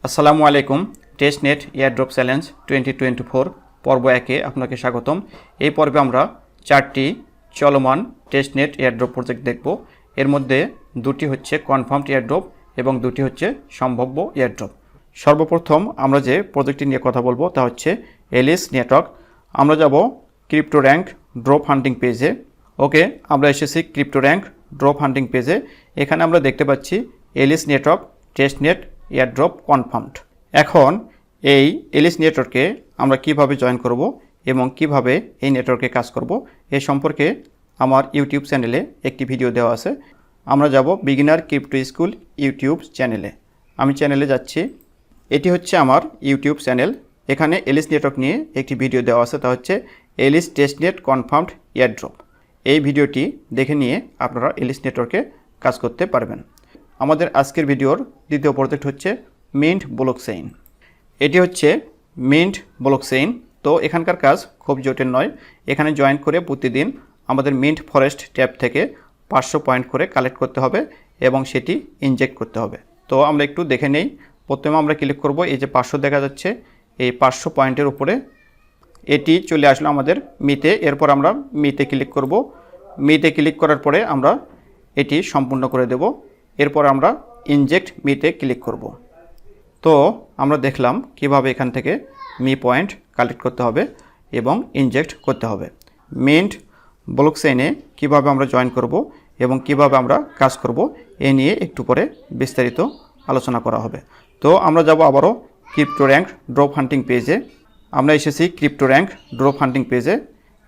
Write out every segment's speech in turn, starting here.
আসসালামু আলাইকুম। Testnet airdrop challenge 2024 পর্ব 1-এ আপনাকে স্বাগতম। এই পর্বে আমরা 4টি চলমান টেস্টনেট এয়ারড্রপ প্রজেক্ট দেখব। এর মধ্যে দুটি হচ্ছে কনফার্মড এয়ারড্রপ এবং দুটি হচ্ছে সম্ভাব্য এয়ারড্রপ। সর্বপ্রথম আমরা যে প্রজেক্টটি নিয়ে কথা বলবো তা হচ্ছে এলিস নেটওয়ার্ক। আমরা যাব ক্রিপ্টো র্যাঙ্ক ড্রপ হান্টিং পেজে। ওকে, আমরা এসেছি ক্রিপ্টো র্যাঙ্ক ড্রপ হান্টিং পেজে। এখানে আমরা দেখতে পাচ্ছি Alice network testnet airdrop confirmed. এখন এই এলিস নেটওয়ার্কে আমরা কিভাবে জয়েন করব এবং কিভাবে এই নেটওয়ার্কে কাজ করব এ সম্পর্কে আমার ইউটিউব চ্যানেলে একটি ভিডিও দেওয়া আছে। আমরা যাব বিগিনার ক্রিপ্টো স্কুল ইউটিউব চ্যানেলে। আমি চ্যানেলে যাচ্ছি। এটি হচ্ছে আমার ইউটিউব চ্যানেল। এখানে এলিস নেটওয়ার্ক নিয়ে একটি ভিডিও দেওয়া আছে, তা হচ্ছে এলিস টেস্টনেট কনফার্মড এয়ারড্রপ। এই ভিডিওটি দেখে নিয়ে আপনারা এলিস নেটওয়ার্কে কাজ করতে পারবেন। আমাদের আজকের ভিডিওর দ্বিতীয় প্রজেক্ট হচ্ছে মিন্ট ব্লকচেইন। এটি হচ্ছে মিন্ট ব্লকচেইন। তো এখানকার কাজ খুব জটিল নয়। এখানে জয়েন করে প্রতিদিন আমাদের মিন্ট ফরেস্ট ট্যাব থেকে 500 পয়েন্ট করে কালেক্ট করতে হবে এবং সেটি ইনজেক্ট করতে হবে। তো আমরা একটু দেখে নেই। প্রথমে আমরা ক্লিক করব, এই যে 500 দেখা যাচ্ছে, এই 500 পয়েন্টের উপরে এটি চলে আসলো আমাদের মিতে। এরপর আমরা মিতে ক্লিক করব। মিতে ক্লিক করার পরে আমরা এটি সম্পূর্ণ করে দেব। এরপর আমরা ইনজেক্ট মিতে ক্লিক করব। তো আমরা দেখলাম কিভাবে এখান থেকে মি পয়েন্ট কালেক্ট করতে হবে এবং ইনজেক্ট করতে হবে। মিন্ট ব্লকচেইনে কিভাবে আমরা জয়েন করব এবং কিভাবে আমরা কাজ করব এ নিয়ে একটু পরে বিস্তারিত আলোচনা করা হবে। তো আমরা যাব আবারও ক্রিপ্টো র্যাঙ্ক ড্রপ হান্টিং পেজে। আমরা এসেছি ক্রিপ্টো র্যাঙ্ক ড্রপ হান্টিং পেজে।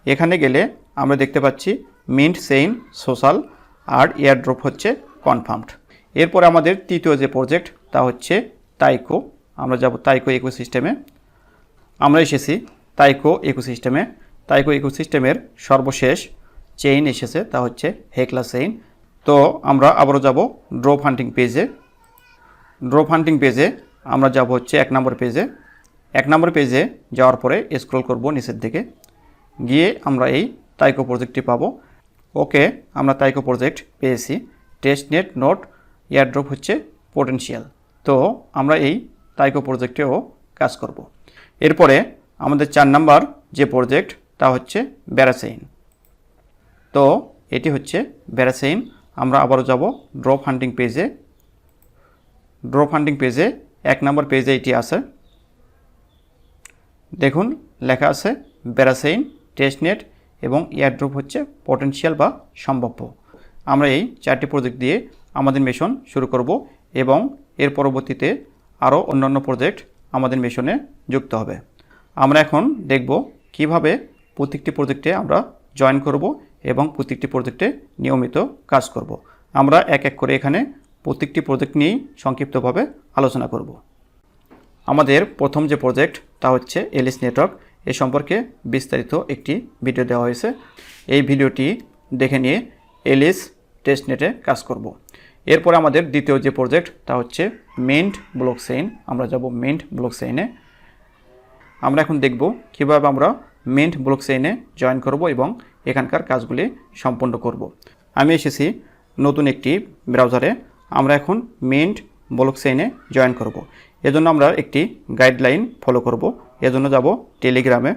এখানে গেলে আমরা দেখতে পাচ্ছি মিন্ট চেইন সোশ্যাল আর এয়ারড্রপ হচ্ছে কনফার্মড। এরপর আমাদের তৃতীয় যে প্রজেক্ট তা হচ্ছে তাইকো। আমরা যাব তাইকো ইকোসিস্টেমে। আমরা এসেছি তাইকো ইকোসিস্টেমে। তাইকো ইকোসিস্টেমের সর্বশেষ চেইন এসেছে, তা হচ্ছে হেকলা চেইন। তো আমরা আবারও যাব ড্রপ হান্টিং পেজে। ড্রপ হান্টিং পেজে আমরা যাব হচ্ছে 1 নম্বর পেজে। 1 নম্বর পেজে যাওয়ার পরে স্ক্রল করব নিচের দিকে, গিয়ে আমরা এই তাইকো প্রজেক্টটি পাবো। ওকে, আমরা তাইকো প্রজেক্ট পেয়েছি। টেস্টনেট নোট এয়ারড্রপ হচ্ছে পোটেনশিয়াল। তো আমরা এই তাইকো প্রজেক্টেও কাজ করব। এরপরে আমাদের 4 নাম্বার যে প্রজেক্ট তা হচ্ছে ব্যারাচেইন। তো এটি হচ্ছে ব্যারাচেইন। আমরা আবারও যাব ড্রপ হান্টিং পেজে। ড্রপ হান্টিং পেজে 1 নম্বর পেজে এটি আছে। দেখুন লেখা আছে ব্যারাচেইন টেস্টনেট এবং এয়ারড্রপ হচ্ছে পোটেনশিয়াল বা সম্ভাব্য। আমরা এই 4টি প্রজেক্ট দিয়ে আমাদের মিশন শুরু করব এবং এর পরবর্তীতে আরও অন্যান্য প্রজেক্ট আমাদের মিশনে যুক্ত হবে। আমরা এখন দেখব কিভাবে প্রত্যেকটি প্রজেক্টে আমরা জয়েন করব এবং প্রত্যেকটি প্রজেক্টে নিয়মিত কাজ করব। আমরা এক এক করে এখানে প্রত্যেকটি প্রজেক্ট নিয়েই সংক্ষিপ্তভাবে আলোচনা করব। আমাদের প্রথম যে প্রজেক্ট তা হচ্ছে এলিস নেটওয়ার্ক। এ সম্পর্কে বিস্তারিত একটি ভিডিও দেওয়া হয়েছে। এই ভিডিওটি দেখে নিয়ে এলিস টেস্টনেটে কাজ করব। এরপরে আমাদের দ্বিতীয় যে প্রজেক্ট তা হচ্ছে মিন্ট ব্লকচেইন। আমরা যাব মিন্ট ব্লকচেইনে। আমরা এখন দেখব কিভাবে আমরা মিন্ট ব্লকচেইনে জয়েন করব এবং এখানকার কাজগুলি সম্পন্ন করব। আমি এসেছি নতুন একটি ব্রাউজারে। আমরা এখন মিন্ট ব্লকচেইনে জয়েন করব। এজন্য আমরা একটি গাইডলাইন ফলো করব। এজন্য যাব টেলিগ্রামে।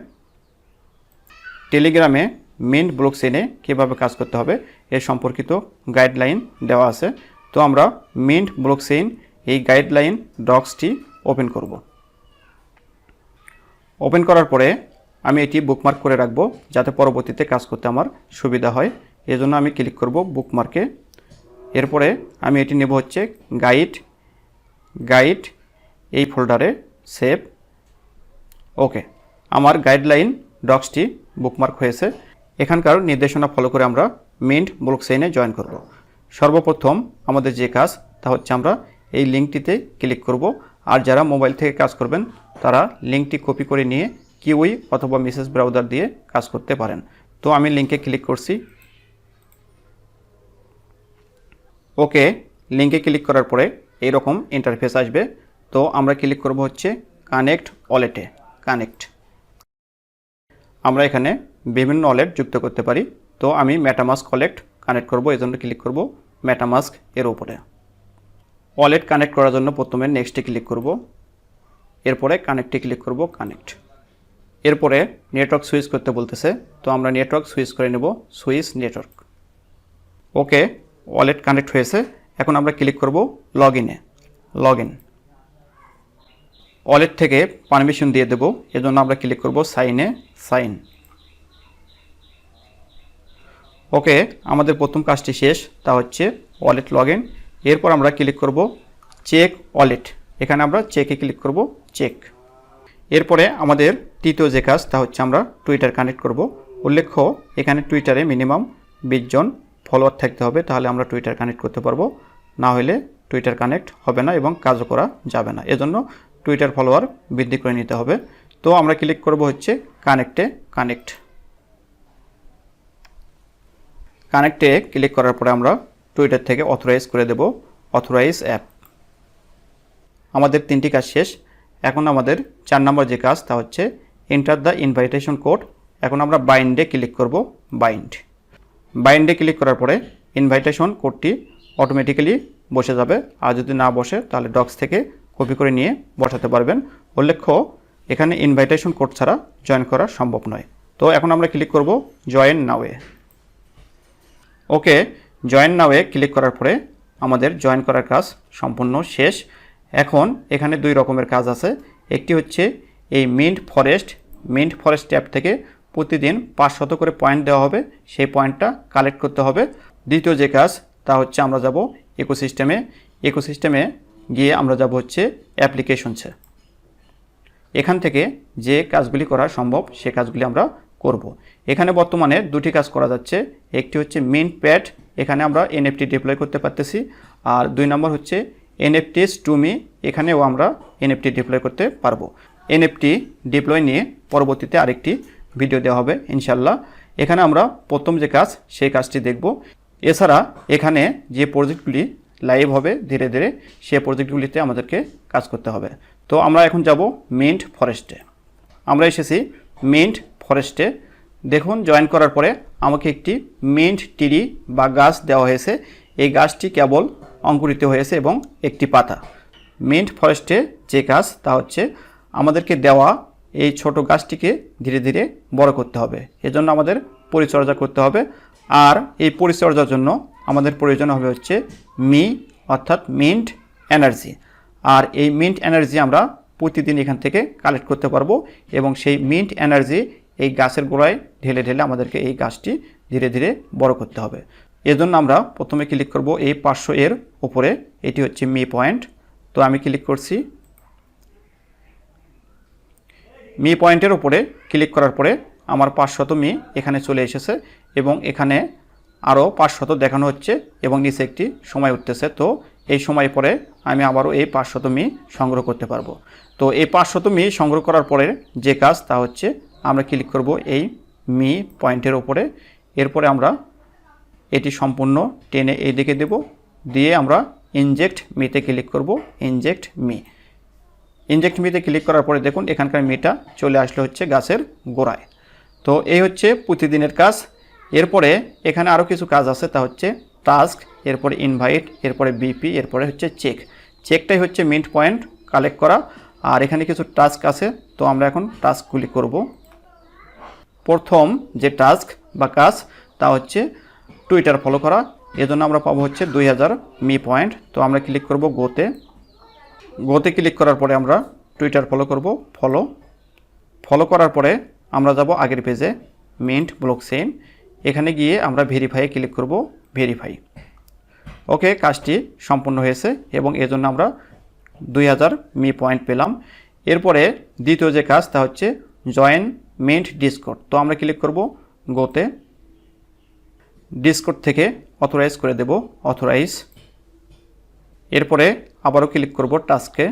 টেলিগ্রামে মিন্ট ব্লকচেইনে কীভাবে কাজ করতে হবে এর সম্পর্কিত গাইডলাইন দেওয়া আছে। তো আমরা মিন্ট ব্লকচেইন এই গাইডলাইন ডক্সটি ওপেন করব। ওপেন করার পরে আমি এটি বুকমার্ক করে রাখব যাতে পরবর্তীতে কাজ করতে আমার সুবিধা হয়। এজন্য আমি ক্লিক করব বুকমার্কে। এরপরে আমি এটি নেব হচ্ছে গাইড এই ফোল্ডারে সেভ। ওকে, আমার গাইডলাইন ডক্সটি বুকমার্ক হয়েছে। এখানকার নির্দেশনা ফলো করে আমরা মিন্ট ব্লকচেইনে জয়েন করব। সর্বপ্রথম আমাদের যে কাজ তা হচ্ছে আমরা এই লিঙ্কটিতে ক্লিক করব। আর যারা মোবাইল থেকে কাজ করবেন তারা লিঙ্কটি কপি করে নিয়ে কিউই অথবা মেসেজ ব্রাউজার দিয়ে কাজ করতে পারেন। তো আমি লিঙ্কে ক্লিক করছি। ওকে, লিঙ্কে ক্লিক করার পরে এইরকম ইন্টারফেস আসবে। তো আমরা ক্লিক করব হচ্ছে কানেক্ট ওয়ালেটে। কানেক্ট, আমরা এখানে বিভিন্ন ওয়ালেট যুক্ত করতে পারি। তো আমি মেটামাস্ক ওয়ালেট কানেক্ট করব, এজন্য ক্লিক করব মেটামাস্ক এর উপরে। ওয়ালেট কানেক্ট করার জন্য প্রথমে নেক্সটে ক্লিক করব। এরপরে কানেক্টে ক্লিক করব, কানেক্ট। এরপরে নেটওয়ার্ক সুইচ করতে বলতেছে, তো আমরা নেটওয়ার্ক সুইচ করে নেব, সুইচ নেটওয়ার্ক। ওকে, ওয়ালেট কানেক্ট হয়েছে। এখন আমরা ক্লিক করব লগ ইনে, লগ ইন। ওয়ালেট থেকে পারমিশন দিয়ে দেব, এজন্য আমরা ক্লিক করব সাইনে, সাইন। ওকে, আমাদের প্রথম কাজটি শেষ, তা হচ্ছে ওয়ালেট লগ ইন। এরপর আমরা ক্লিক করব চেক ওয়ালেট, এখানে আমরা চেকে ক্লিক করব, চেক। এরপরে আমাদের তৃতীয় যে কাজ, তা হচ্ছে আমরা টুইটার কানেক্ট করব। উল্লেখ্য এখানে টুইটারে মিনিমাম 20 জন ফলোয়ার থাকতে হবে, তাহলে আমরা টুইটার কানেক্ট করতে পারবো, না হলে টুইটার কানেক্ট হবে না এবং কাজও করা যাবে না। এজন্য টুইটার ফলোয়ার বৃদ্ধি করে নিতে হবে। তো আমরা ক্লিক করব হচ্ছে কানেক্টে, কানেক্ট। কানেক্টে ক্লিক করার পরে আমরা টুইটার থেকে অথরাইজ করে দেব, অথরাইজ অ্যাপ। আমাদের 3টি কাজ শেষ। এখন আমাদের 4 নম্বর যে কাজ, তা হচ্ছে এন্টার দ্য ইনভাইটেশন কোড। এখন আমরা বাইন্ডে ক্লিক করব, বাইন্ড। বাইন্ডে ক্লিক করার পরে ইনভাইটেশন কোডটি অটোমেটিক্যালি বসে যাবে, আর যদি না বসে তাহলে ডক্স থেকে কপি করে নিয়ে বসাতে পারবেন। উল্লেখ্য এখানে ইনভাইটেশন কোড ছাড়া জয়েন করা সম্ভব নয়। তো এখন আমরা ক্লিক করব জয়েন নাওয়ে। ওকে, জয়েন নাওয়ে ক্লিক করার পরে আমাদের জয়েন করার কাজ সম্পূর্ণ শেষ। এখন এখানে 2 রকমের কাজ আছে। একটি হচ্ছে এই মিন্ট ফরেস্ট ট্যাব থেকে প্রতিদিন 500 করে পয়েন্ট দেওয়া হবে, সেই পয়েন্টটা কালেক্ট করতে হবে। দ্বিতীয় যে কাজ, তা হচ্ছে আমরা যাব ইকোসিস্টেমে গিয়ে আমরা যাব হচ্ছে অ্যাপ্লিকেশনসে। এখান থেকে যে কাজগুলি করা সম্ভব সে কাজগুলি আমরা করব। এখানে বর্তমানে 2টি কাজ করা যাচ্ছে। একটি হচ্ছে মিন্ট প্যাড, এখানে আমরা এনএফটি ডিপ্লয় করতে পারতেছি। আর 2 নম্বর হচ্ছে এনএফটিস টু মি, এখানেও আমরা এনএফটি ডিপ্লয় করতে পারবো। এনএফটি ডিপ্লয় নিয়ে পরবর্তীতে আরেকটি ভিডিও দেওয়া হবে ইনশাল্লাহ। এখানে আমরা প্রথম যে কাজ সেই কাজটি দেখব। এছাড়া এখানে যে প্রজেক্টগুলি লাইভ হবে ধীরে ধীরে, সে প্রজেক্টগুলিতে আমাদেরকে কাজ করতে হবে। তো আমরা এখন যাব মিন্ট ফরেস্টে। আমরা এসেছি মিন্ট ফরেস্টে। দেখুন জয়েন করার পরে আমাকে একটি মিন্ট ট্রি বা গাছ দেওয়া হয়েছে। এই গাছটি কেবল অঙ্কুরিত হয়েছে এবং একটি পাতা। মিন্ট ফরেস্টে যে কাজ, তা হচ্ছে আমাদেরকে দেওয়া এই ছোট গাছটিকে ধীরে ধীরে বড় করতে হবে। এজন্য আমাদের পরিচর্যা করতে হবে। আর এই পরিচর্যার জন্য আমাদের প্রয়োজন হবে হচ্ছে অর্থাৎ মিন্ট এনার্জি। আর এই মিন্ট এনার্জি আমরা প্রতিদিন এখান থেকে কালেক্ট করতে পারবো এবং সেই মিন্ট এনার্জি এই গাছের গোড়ায় ঢেলে ঢেলে আমাদেরকে এই গাছটি ধীরে ধীরে বড় করতে হবে। এজন্য আমরা প্রথমে ক্লিক করব এই 500 এর উপরে, এটি হচ্ছে মি পয়েন্ট। তো আমি ক্লিক করছি। মি পয়েন্টের উপরে ক্লিক করার পরে আমার 500 মি এখানে চলে এসেছে এবং এখানে আরও 500 দেখানো হচ্ছে এবং নিচে একটি সময় উঠতেছে। তো এই সময় পরে আমি আবারও এই 500 মি সংগ্রহ করতে পারবো। তো এই 500 মি সংগ্রহ করার পরে যে কাজ, তা হচ্ছে আমরা ক্লিক করব এই মি পয়েন্টের উপরে। এরপরে আমরা এটি সম্পূর্ণ টেনে এই দিকে দেব, দিয়ে আমরা ইনজেক্ট মিতে ক্লিক করব, ইনজেক্ট মি। ইনজেক্ট মিতে ক্লিক করার পরে দেখুন এখানকার মিটা চলে আসলে হচ্ছে গাছের গোড়ায়। তো এই হচ্ছে প্রতিদিনের কাজ। এরপরে এখানে আরও কিছু কাজ আছে, তা হচ্ছে টাস্ক, এরপরে ইনভাইট, এরপরে বিপি, এরপরে হচ্ছে চেক। চেকটাই হচ্ছে মিন্ট পয়েন্ট কালেক্ট করা। আর এখানে কিছু টাস্ক আছে, তো আমরা এখন টাস্কগুলি করব। প্রথম যে টাস্ক বা কাজ, তা হচ্ছে টুইটার ফলো করা। এজন্য আমরা পাবো হচ্ছে 2000 মি পয়েন্ট। তো আমরা ক্লিক করব গোতে ক্লিক করার পরে আমরা টুইটার ফলো করব, ফলো করার পরে আমরা যাব আগের পেজে মিন্ট ব্লকচেইন। এখানে গিয়ে আমরা ভেরিফাইয়ে ক্লিক করব, ভেরিফাই। ওকে, কাজটি সম্পূর্ণ হয়েছে এবং এজন্য আমরা 2000 মি পয়েন্ট পেলাম। এরপরে দ্বিতীয় যে কাজ, তা হচ্ছে জয়েন মিন্ট ডিসকর্ড। তো আমরা ক্লিক করব গোতে, ডিসকর্ড থেকে অথরাইজ করে দেব, অথরাইজ। এরপরে আবারও ক্লিক করব টাস্কে।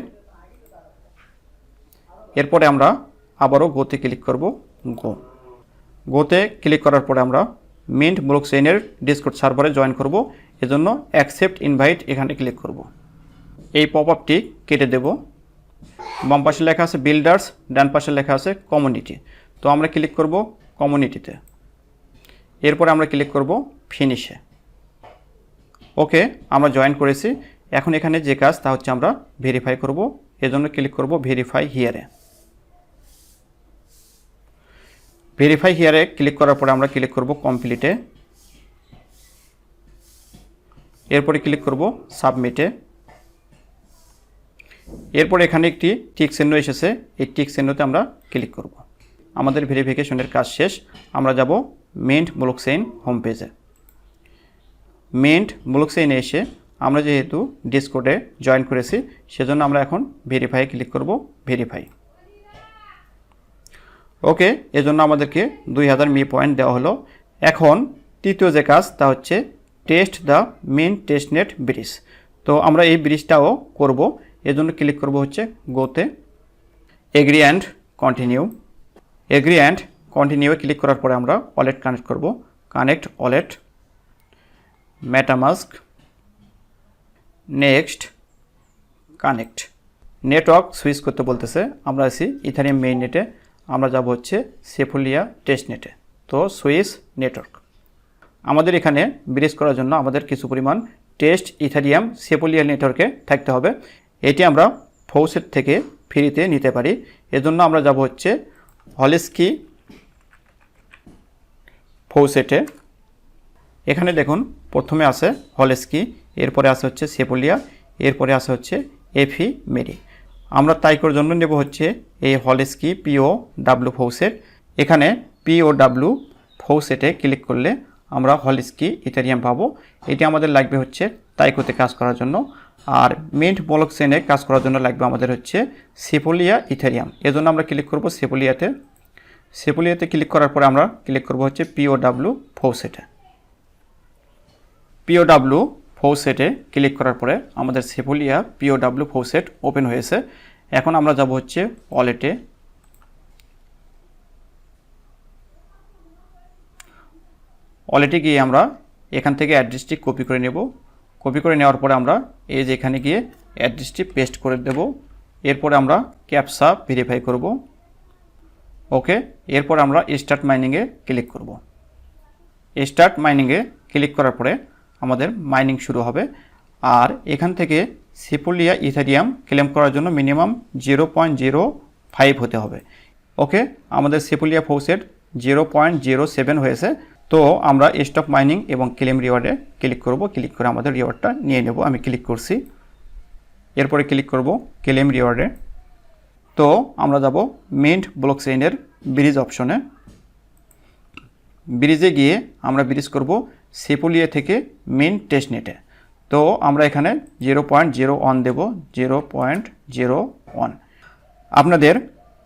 এরপরে আমরা আবারও গোতে ক্লিক করব, গোতে ক্লিক করার পরে আমরা মিন্ট ব্লকচেইনের ডিসকর্ড সার্ভারে জয়েন করব। এজন্য অ্যাকসেপ্ট ইনভাইট এখানে ক্লিক করব। এই পপআপটি কেটে দেব। বাম পাশে লেখা আছে বিল্ডার্স, ডান পাশে লেখা আছে কমিউনিটি। তো আমরা ক্লিক করব কমিউনিটিতে। এরপরে আমরা ক্লিক করব ফিনিশে। ওকে, আমরা জয়েন করেছি। এখন এখানে যে কাজ, তা হচ্ছে আমরা ভেরিফাই করব। এজন্য ক্লিক করব ভেরিফাই হিয়ারে। ভেরিফাই হিয়ারে ক্লিক করার পরে আমরা ক্লিক করব কমপ্লিটে। এরপরে ক্লিক করব সাবমিটে। এরপর এখানে একটি টিক চিহ্ন এসেছে, এই টিক চিহ্নতে আমরা ক্লিক করব। আমাদের ভেরিফিকেশনের কাজ শেষ। আমরা যাব মিন্ট ব্লকচেইন হোম পেজে। মিন্ট ব্লকচেইনে এসে আমরা যেহেতু ডিসকর্ডে জয়েন করেছি সেজন্য আমরা এখন ভেরিফাই ক্লিক করব, ভেরিফাই। ওকে, এজন্য আমাদেরকে 2000 মি পয়েন্ট দেওয়া হলো। এখন তৃতীয় যে কাজ তা হচ্ছে test the mint testnet bridge. তো আমরা এই ব্রিজটাও করব, এজন্য ক্লিক করব হচ্ছে গোতে, agree and continue. Agree and continue click করার পরে আমরা ওয়ালেট কানেক্ট করব, connect wallet, MetaMask, next, connect. Network switch করতে বলতেছে, আমরা আছি ইথারিয়াম মেইন নেটে, আমরা যাব হচ্ছে সেফুলিয়া টেস্ট নেটে। তো সুইচ নেটওয়ার্ক। আমাদের এখানে ব্রিজ করার জন্য আমাদের কিছু পরিমাণ টেস্ট ইথারিয়াম সেফুলিয়া নেটওয়ার্কে থাকতে হবে। এটি আমরা ফৌসেট থেকে ফ্রিতে নিতে পারি। এজন্য আমরা যাব হচ্ছে হলিস্কি ফৌসেটে। এখানে দেখুন প্রথমে আছে হলিস্কি, এরপরে আছে হচ্ছে সেফুলিয়া, এরপরে আছে হচ্ছে এফি মেরি। আমরা তাইকোর জন্য নেব হচ্ছে এই হলিস্কি POW ফৌসেট। এখানে POW ফৌসেটে ক্লিক করলে আমরা হলিস্কি ইথারিয়াম পাবো। এটি আমাদের লাগবে হচ্ছে তাইকোতে কাজ করার জন্য। আর মিন্ট ব্লকচেইনে কাজ করার জন্য লাগবে আমাদের হচ্ছে সেফুলিয়া ইথারিয়াম। এজন্য আমরা ক্লিক করব সেফুলিয়াতে। সেফুলিয়াতে ক্লিক করার পরে আমরা ক্লিক করব হচ্ছে POW ফৌসেটে। POW ফৌসেটে ক্লিক করার পরে আমাদের সেফুলিয়া POW ফৌসেট ওপেন হয়েছে। এখন আমরা যাব হচ্ছে ওয়ালেটে। ওয়ালেটে গিয়ে আমরা এখান থেকে অ্যাড্রেসটি কপি করে নেব। কপি করে নেওয়ার পরে আমরা এই যে এখানে গিয়ে অ্যাড্রেসটি পেস্ট করে দেব। এরপরে আমরা ক্যাপচা ভেরিফাই করব। ওকে, এরপর আমরা স্টার্ট মাইনিংয়ে ক্লিক করব। স্টার্ট মাইনিংয়ে ক্লিক করার পরে আমাদের মাইনিং শুরু হবে। আর এখান থেকে সেফুলিয়া ইথারিয়াম ক্লেম করার জন্য মিনিমাম 0.05 হতে হবে। ওকে, আমাদের সেফুলিয়া ফৌসেট 0.07 হয়েছে। তো আমরা স্টপ মাইনিং এবং ক্লেম রিওয়ার্ডে ক্লিক করব। ক্লিক করে আমাদের রিওয়ার্ডটা নিয়ে নেব। আমি ক্লিক করছি, এরপরে ক্লিক করব ক্লেম রিওয়ার্ডে। তো আমরা যাব মিন্ট ব্লকচেইনের ব্রিজ অপশনে। ব্রিজে গিয়ে আমরা ব্রিজ করব সেফুলিয়া থেকে মিন্ট টেস্টনেটে। তো আমরা এখানে 0.01 দেব, 0.01। আপনাদের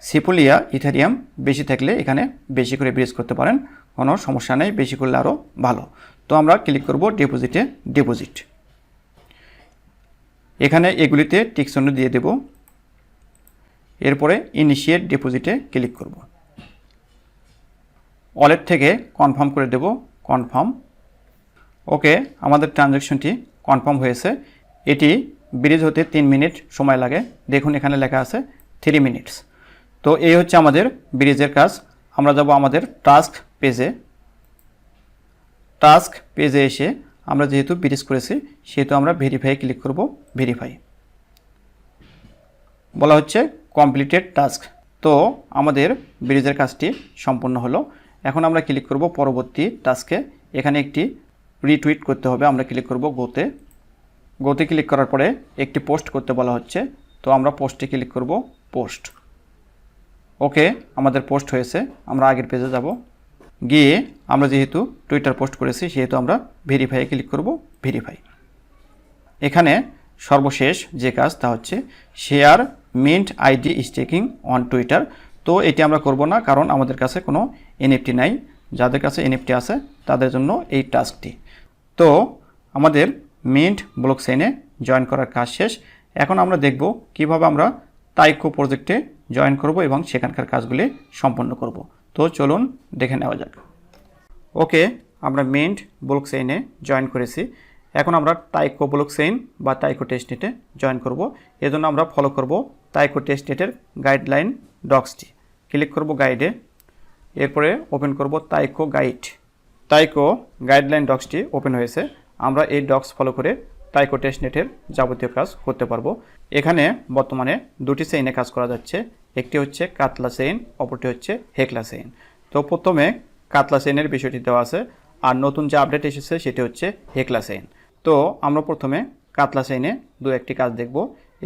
সেফুলিয়া ইথারিয়াম বেশি থাকলে এখানে বেশি করে ব্রিজ করতে পারেন, কোনো সমস্যা নেই, বেশি করলে আরও ভালো। তো আমরা ক্লিক করব ডিপোজিটে, ডিপোজিট। এখানে এগুলিতে টিক চিহ্ন দিয়ে দেব। এরপরে ইনিশিয়েট ডিপোজিটে ক্লিক করব। ওয়ালেট থেকে কনফার্ম করে দেব, কনফার্ম। ওকে, আমাদের ট্রানজ্যাকশনটি কনফার্ম হয়েছে। এটি ব্রিজ হতে 3 মিনিট সময় লাগে। দেখুন এখানে লেখা আছে 3 মিনিটস। তো এই হচ্ছে আমাদের ব্রিজের কাজ। আমরা যাব আমাদের টাস্ক পেজে। টাস্ক পেজে এসে আমরা যেহেতু ব্রিজ করেছি সেহেতু আমরা ভেরিফাই ক্লিক করব, ভেরিফাই। বলা হচ্ছে কমপ্লিটেড টাস্ক। তো আমাদের ব্রিজের কাজটি সম্পন্ন হলো। এখন আমরা ক্লিক করব পরবর্তী টাস্কে। এখানে একটি রিটুইট করতে হবে। আমরা ক্লিক করব গোতে। গোতে ক্লিক করার পরে একটি পোস্ট করতে বলা হচ্ছে। তো আমরা পোস্টে ক্লিক করব, পোস্ট। ওকে, আমাদের পোস্ট হয়েছে। আমরা আগের পেজে যাব। গিয়ে আমরা যেহেতু টুইটার পোস্ট করেছি সেহেতু আমরা ভেরিফাই ক্লিক করব, ভেরিফাই। এখানে সর্বশেষ যে কাজ তা হচ্ছে share mint ID staking on Twitter. তো এটি আমরা করব না, কারণ আমাদের কাছে কোনো এনএফটি নাই। যাদের কাছে এনএফটি আছে তাদের জন্য এই টাস্কটি। তো আমাদের মিন্ট ব্লকচেইনে জয়েন করার কাজ শেষ। এখন আমরা দেখব কিভাবে আমরা তাইকো প্রজেক্টে জয়েন করব এবং সেখানকার কাজগুলি সম্পন্ন করব। তো চলুন দেখে নেওয়া যাক। ওকে, আমরা মিন্ট ব্লকচেইনে জয়েন করেছি। এখন আমরা তাইকো ব্লকচেইন বা তাইকো টেস্টনেটে জয়েন করব। এজন্য আমরা ফলো করব তাইকো টেস্টনেটের গাইডলাইন ডক্সটি। ক্লিক করব গাইডে। এরপরে ওপেন করব তাইকো গাইড। তাইকো গাইডলাইন ডক্সটি ওপেন হয়েছে। আমরা এই ডক্স ফলো করে তাইকো টেস্টনেটের যাবতীয় কাজ করতে পারবো। এখানে বর্তমানে দুটি চেইনে কাজ করা যাচ্ছে, একটি হচ্ছে কাতলা চেইন, অপরটি হচ্ছে হেকলা চেইন। তো প্রথমে কাতলা চেইনের বিষয়টি দেওয়া আছে, আর নতুন যে আপডেট এসেছে সেটি হচ্ছে হেকলা চেইন। তো আমরা প্রথমে কাতলা চেইনে দু একটি কাজ দেখব,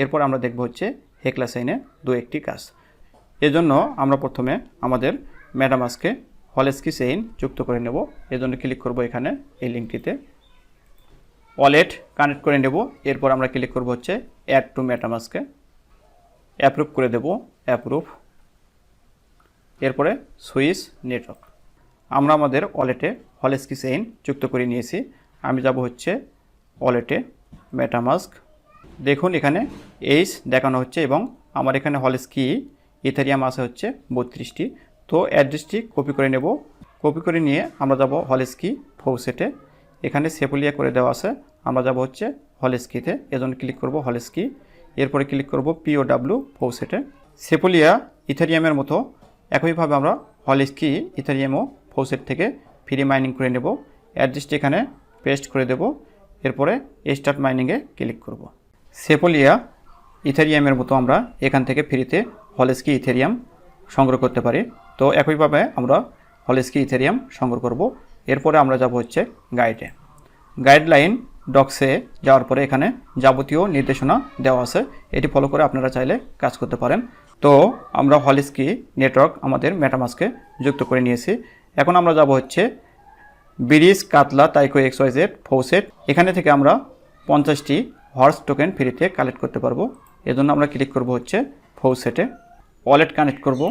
এরপর আমরা দেখব হচ্ছে হেকলা চেইনে দু একটি কাজ। এজন্য আমরা প্রথমে আমাদের মেটামাস্কে হলেস্কি চেইন যুক্ত করে নেব। এজন্য ক্লিক করব এখানে এই লিঙ্কটিতে, ওয়ালেট কানেক্ট করে নেব। এরপর আমরা ক্লিক করব হচ্ছে অ্যাড টু মেটামাস্কে, অ্যাপ্রুভ করে দেব, অ্যাপ্রুভ। এরপরে সুইচ নেটওয়ার্ক, আমরা আমাদের ওয়ালেটে হলেস্কি চেইন যুক্ত করে নিয়েছি। আমি যাব হচ্ছে ওয়ালেটে মেটামাস্ক, দেখুন এখানে এইচ দেখানো হচ্ছে এবং আমার এখানে হলেস্কি ইথেরিয়াম আছে হচ্ছে 32টি। তো অ্যাড্রেসটি কপি করে নেব, কপি করে নিয়ে আমরা যাব হলেস্কি ফৌসেটে, এখানে সেপুলিয়া করে দেওয়া আছে, আমরা যাব হচ্ছে হলেস্কিতে, এজন্য ক্লিক করব হলেস্কি। এরপরে ক্লিক করব POW ফৌসেটে। সেপুলিয়া ইথেরিয়ামের মতো একইভাবে আমরা হলেস্কি ইথেরিয়ামও ফৌসেট থেকে ফ্রি মাইনিং করে নেব। অ্যাড্রেসটি এখানে পেস্ট করে দেব, এরপরে স্টার্ট মাইনিংয়ে ক্লিক করব। সেপুলিয়া ইথেরিয়ামের মতো আমরা এখান থেকে ফ্রিতে হলেস্কি ইথেরিয়াম সংগ্রহ করতে পারি। তো একইভাবে আমরা হলেস্কি ইথেরিয়াম সংগ্রহ করব। এরপরে আমরা যাব হচ্ছে গাইডে, গাইডলাইন ডক্সে যাওয়ার পরে এখানে যাবতীয় নির্দেশনা দেওয়া আছে, এটি ফলো করে আপনারা চাইলে কাজ করতে পারেন। তো আমরা হলেস্কি নেটওয়ার্ক আমাদের মেটামাস্কে যুক্ত করে নিয়েছি। এখন আমরা যাব হচ্ছে ব্রিজ কাতলা তাইকো XYZ ফৌসেট, এখানে থেকে আমরা 50টি হর্স টোকেন ফ্রিতে কালেক্ট করতে পারবো। এজন্য আমরা ক্লিক করব হচ্ছে ফৌসেটে, ওয়ালেট কানেক্ট করব,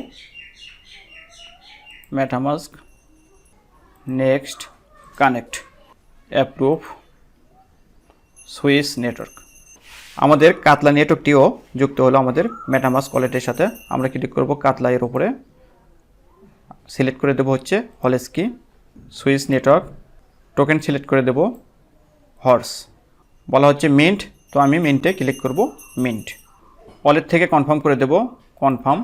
MetaMask, next, connect, approve, switch network. আমাদের কাতলা নেটওয়ার্কটিও যুক্ত হলো আমাদের মেটামাস্ক ওয়ালেটের সাথে। আমরা ক্লিক করব কাতলা এর উপরে, সিলেক্ট করে দেব হচ্ছে হলেস্কি, সুইচ নেটওয়ার্ক, টোকেন সিলেক্ট করে দেব হর্স, বলা হচ্ছে মিন্ট, তো আমি মিন্টে ক্লিক করব, মিন্ট। ওয়ালেট থেকে কনফার্ম করে দেব, কনফার্ম।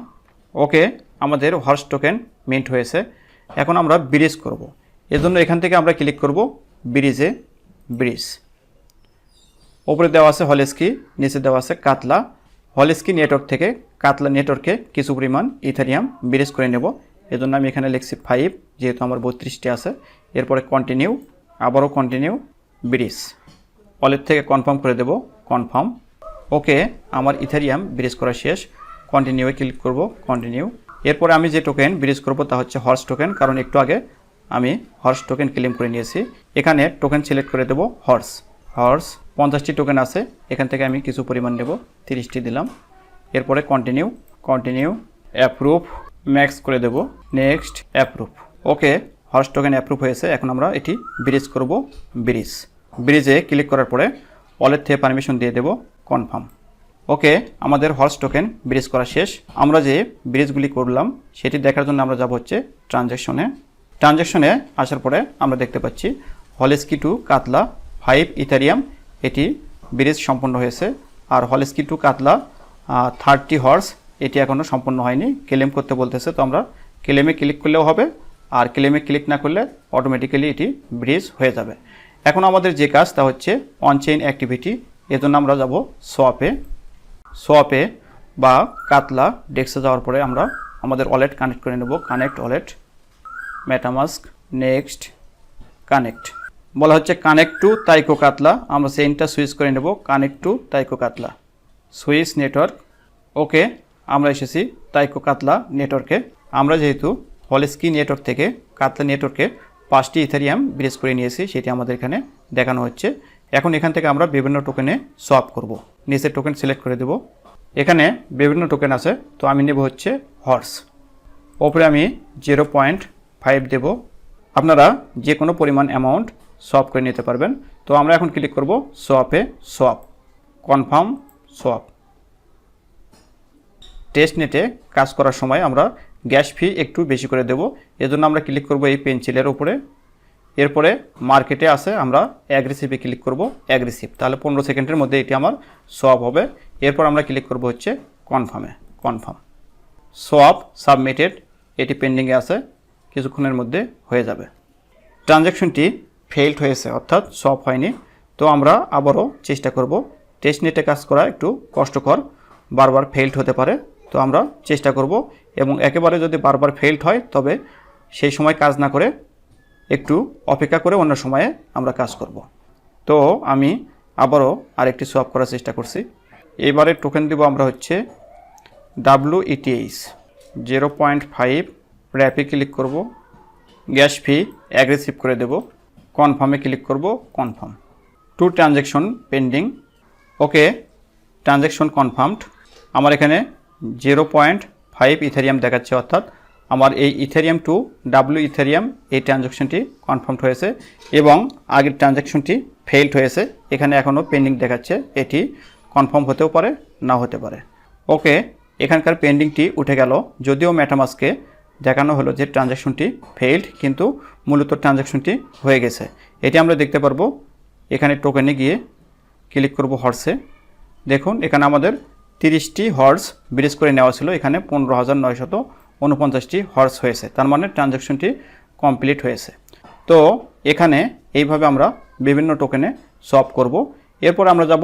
ওকে, আমাদের হর্স টোকেন মিন্ট হয়েছে। এখন আমরা ব্রিজ করব, এজন্য এখান থেকে আমরা ক্লিক করব ব্রিজে, ব্রিজ। ওপরে দেওয়া আছে হলেস্কি, নিচে দেওয়া আছে কাতলা। হলেস্কি নেটওয়ার্ক থেকে কাতলা নেটওয়ার্কে কিছু পরিমাণ ইথেরিয়াম ব্রিজ করে নেব। এজন্য আমি এখানে লিখছি 5, যেহেতু আমার 32টি আছে। এরপরে কন্টিনিউ, আবারও কন্টিনিউ, ব্রিজ। ওয়ালেট থেকে কনফার্ম করে দেব, কনফার্ম। ওকে, আমার ইথেরিয়াম ব্রিজ করা শেষ। কন্টিনিউয়ে ক্লিক করব, কন্টিনিউ। এরপরে আমি যে টোকেন ব্রিজ করব তা হচ্ছে হর্স টোকেন, কারণ একটু আগে আমি হর্স টোকেন ক্লেম করে নিয়েছি। এখানে টোকেন সিলেক্ট করে দেব হর্স, হর্স 50টি টোকেন আছে, এখান থেকে আমি কিছু পরিমাণ নেব, 30টি দিলাম। এরপরে কন্টিনিউ, কন্টিনিউ, অ্যাপ্রুভ, ম্যাক্স করে দেব, নেক্সট, অ্যাপ্রুভ। ওকে, হর্স টোকেন অ্যাপ্রুভ হয়েছে। এখন আমরা এটি ব্রিজ করব, ব্রিজ। ব্রিজে ক্লিক করার পরে ওয়ালেট থেকে পারমিশন দিয়ে দেব, কনফার্ম। ওকে, আমাদের হর্স টোকেন ব্রিজ করা শেষ। আমরা যে ব্রিজগুলি করলাম সেটি দেখার জন্য আমরা যাব হচ্ছে ট্রানজ্যাকশনে। ট্রানজ্যাকশনে আসার পরে আমরা দেখতে পাচ্ছি হলেস্কি টু কাতলা 5 ইথেরিয়াম, এটি ব্রিজ সম্পন্ন হয়েছে। আর হলেস্কি টু কাতলা 30 হর্স, এটি এখনও সম্পন্ন হয়নি, ক্লেম করতে বলতেছে। তো আমরা ক্লেমে ক্লিক করলেও হবে, আর ক্লেমে ক্লিক না করলে অটোমেটিক্যালি এটি ব্রিজ হয়ে যাবে। এখন আমাদের যে কাজ তা হচ্ছে অনচেইন অ্যাক্টিভিটি, এজন্য আমরা যাব সোয়াপে। সোয়াপে বা কাতলা ডেস্কে যাওয়ার পরে আমরা আমাদের ওয়ালেট কানেক্ট করে নেব, connect wallet, MetaMask, next, connect. বলা হচ্ছে কানেক্ট টু তাইকো কাতলা, আমরা চেইনটা সুইচ করে নেব, কানেক্ট টু তাইকো কাতলা, সুইচ নেটওয়ার্ক। ওকে, আমরা এসেছি তাইকো কাতলা নেটওয়ার্কে। আমরা যেহেতু হলেস্কি নেটওয়ার্ক থেকে কাতলা নেটওয়ার্কে 5টি ইথেরিয়াম ব্রিজ করে নিয়েছি, সেটি আমাদের এখানে দেখানো হচ্ছে। এখন এখান থেকে আমরা বিভিন্ন টোকেনে সোয়াপ করব। নিচে টোকেন সিলেক্ট করে দেব, এখানে বিভিন্ন টোকেন আছে, তো আমি নেব হচ্ছে হর্স। ওপরে আমি 0.5 দেব। আপনারা যে কোনো পরিমাণ অ্যামাউন্ট সোয়াপ করে নিতে পারবেন। তো আমরা এখন ক্লিক করব সোয়াপে, সোয়াপ, কনফার্ম, সোয়াপ। টেস্ট নেটে কাজ করার সময় আমরা গ্যাস ফি একটু বেশি করে দেব, এজন্য আমরা ক্লিক করব এই পেন্সিলের উপরে। এরপরে মার্কেটে আছে, আমরা অ্যাগ্রেসিভে ক্লিক করব, অ্যাগ্রেসিভ, তাহলে 15 সেকেন্ডের মধ্যে এটি আমার সোয়াপ হবে। এরপর আমরা ক্লিক করব হচ্ছে কনফার্মে, কনফার্ম। সোয়াপ সাবমিটেড, এটি পেন্ডিংয়ে আছে, কিছুক্ষণের মধ্যে হয়ে যাবে। ট্রানজ্যাকশনটি ফেইল্ড হয়েছে, অর্থাৎ সোয়াপ হয়নি। তো আমরা আবারও চেষ্টা করব টেস্টনেটে কাজ করা একটু কষ্টকর, বারবার ফেইল্ড হতে পারে। তো আমরা চেষ্টা করব, এবং একেবারে যদি বারবার ফেইল্ড হয় তবে সেই সময় কাজ না করে একটু অপেক্ষা করে অন্য সময়ে আমরা কাজ করব। তো আমি আবারও আরেকটি সোয়াপ করার চেষ্টা করছি। এবারে টোকেন দেব আমরা হচ্ছে WETH 0.5, র্যাপে ক্লিক করব, গ্যাস ফি অ্যাগ্রেসিভ করে দেব, কনফার্মে ক্লিক করব, কনফার্ম। 2 ট্রানজ্যাকশন পেন্ডিং, ওকে, ট্রানজ্যাকশন কনফার্মড। আমার এখানে 0.5 ইথেরিয়াম দেখাচ্ছে, অর্থাৎ আমার এই ইথেরিয়াম টু ইথেরিয়াম এই ট্রানজ্যাকশনটি কনফার্মড হয়েছে, এবং আগের ট্রানজ্যাকশনটি ফেইল্ড হয়েছে। এখানে এখনও পেন্ডিং দেখাচ্ছে, এটি কনফার্ম হতেও পারে, না হতে পারে। ওকে, এখানকার পেন্ডিংটি উঠে গেল, যদিও মেটামাস্কে দেখানো হলো যে ট্রানজ্যাকশনটি ফেইল্ড, কিন্তু মূলত ট্রানজ্যাকশনটি হয়ে গেছে। এটি আমরা দেখতে পারবো। এখানে টোকেনে গিয়ে ক্লিক করব হর্সে। দেখুন এখানে আমাদের 30টি হর্স ব্রিজ করে নেওয়া ছিল, এখানে 15,949টি হর্স হয়েছে, তার মানে ট্রানজ্যাকশনটি কমপ্লিট হয়েছে। তো এখানে এইভাবে আমরা বিভিন্ন টোকেনে সোয়াপ করব। এরপর আমরা যাব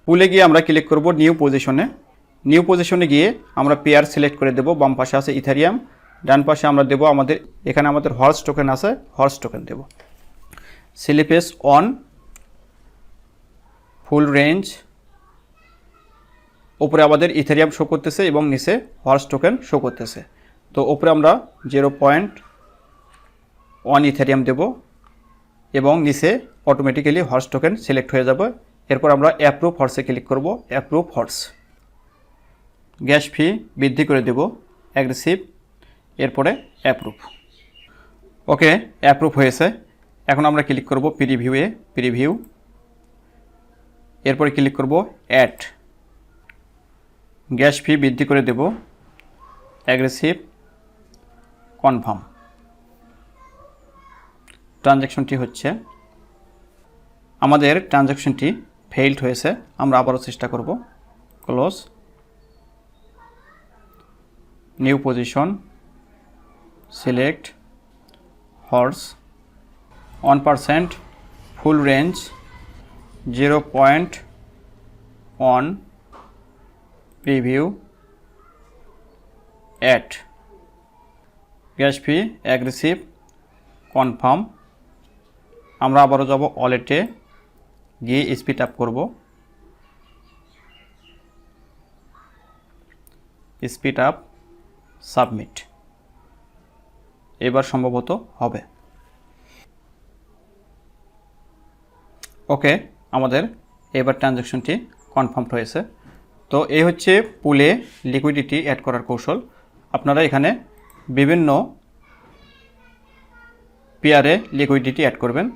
পুলে গিয়ে আমরা ক্লিক করব নিউ পজিশনে গিয়ে আমরা পেয়ার সিলেক্ট করে দেব। বাম পাশে আছে ইথেরিয়াম, ডান পাশে আমরা দেব এখানে আমাদের হর্স টোকেন আছে, হর্স টোকেন দেব। স্লিপেজ অন, ফুল রেঞ্জ, উপরে আমাদের ইথেরিয়াম শো করতেছে এবং নিচে হর্স টোকেন শো করতেছে। তো উপরে আমরা 0.1 ইথেরিয়াম দেব এবং নিচে অটোমেটিক্যালি হর্স টোকেন সিলেক্ট হয়ে যাবে। এরপর আমরা অ্যাপ্রুভ হর্সে ক্লিক করব, অ্যাপ্রুভ হর্স। গ্যাস ফি বৃদ্ধি করে দেব, অ্যাগ্রেসিভ, এরপরে অ্যাপ্রুভ। ওকে, অ্যাপ্রুভ হয়েছে। এখন আমরা ক্লিক করব প্রিভিউ, এরপরে ক্লিক করব অ্যাড, গ্যাস ফি বৃদ্ধি করে দেব, অ্যাগ্রেসিভ, কনফার্ম। ট্রানজ্যাকশনটি হচ্ছে, আমাদের ট্রানজ্যাকশনটি ফেইল্ড হয়েছে। আমরা আবারও চেষ্টা করব, close, new position, select horse, 1%, full range, 0.1, preview, add, gas fee aggressive, confirm. আমরা আবারও যাব ওয়ালেটে গিয়ে স্পিড আপ করব, স্পিড আপ, সাবমিট। এবার সম্ভবত হবে। ওকে, আমাদের এবার ট্রানজ্যাকশনটি কনফার্ম হয়েছে। তো এই হচ্ছে পুলে লিকুইডিটি অ্যাড করার কৌশল। আপনারা এখানে বিভিন্ন পেয়ারে লিকুইডিটি অ্যাড করবেন,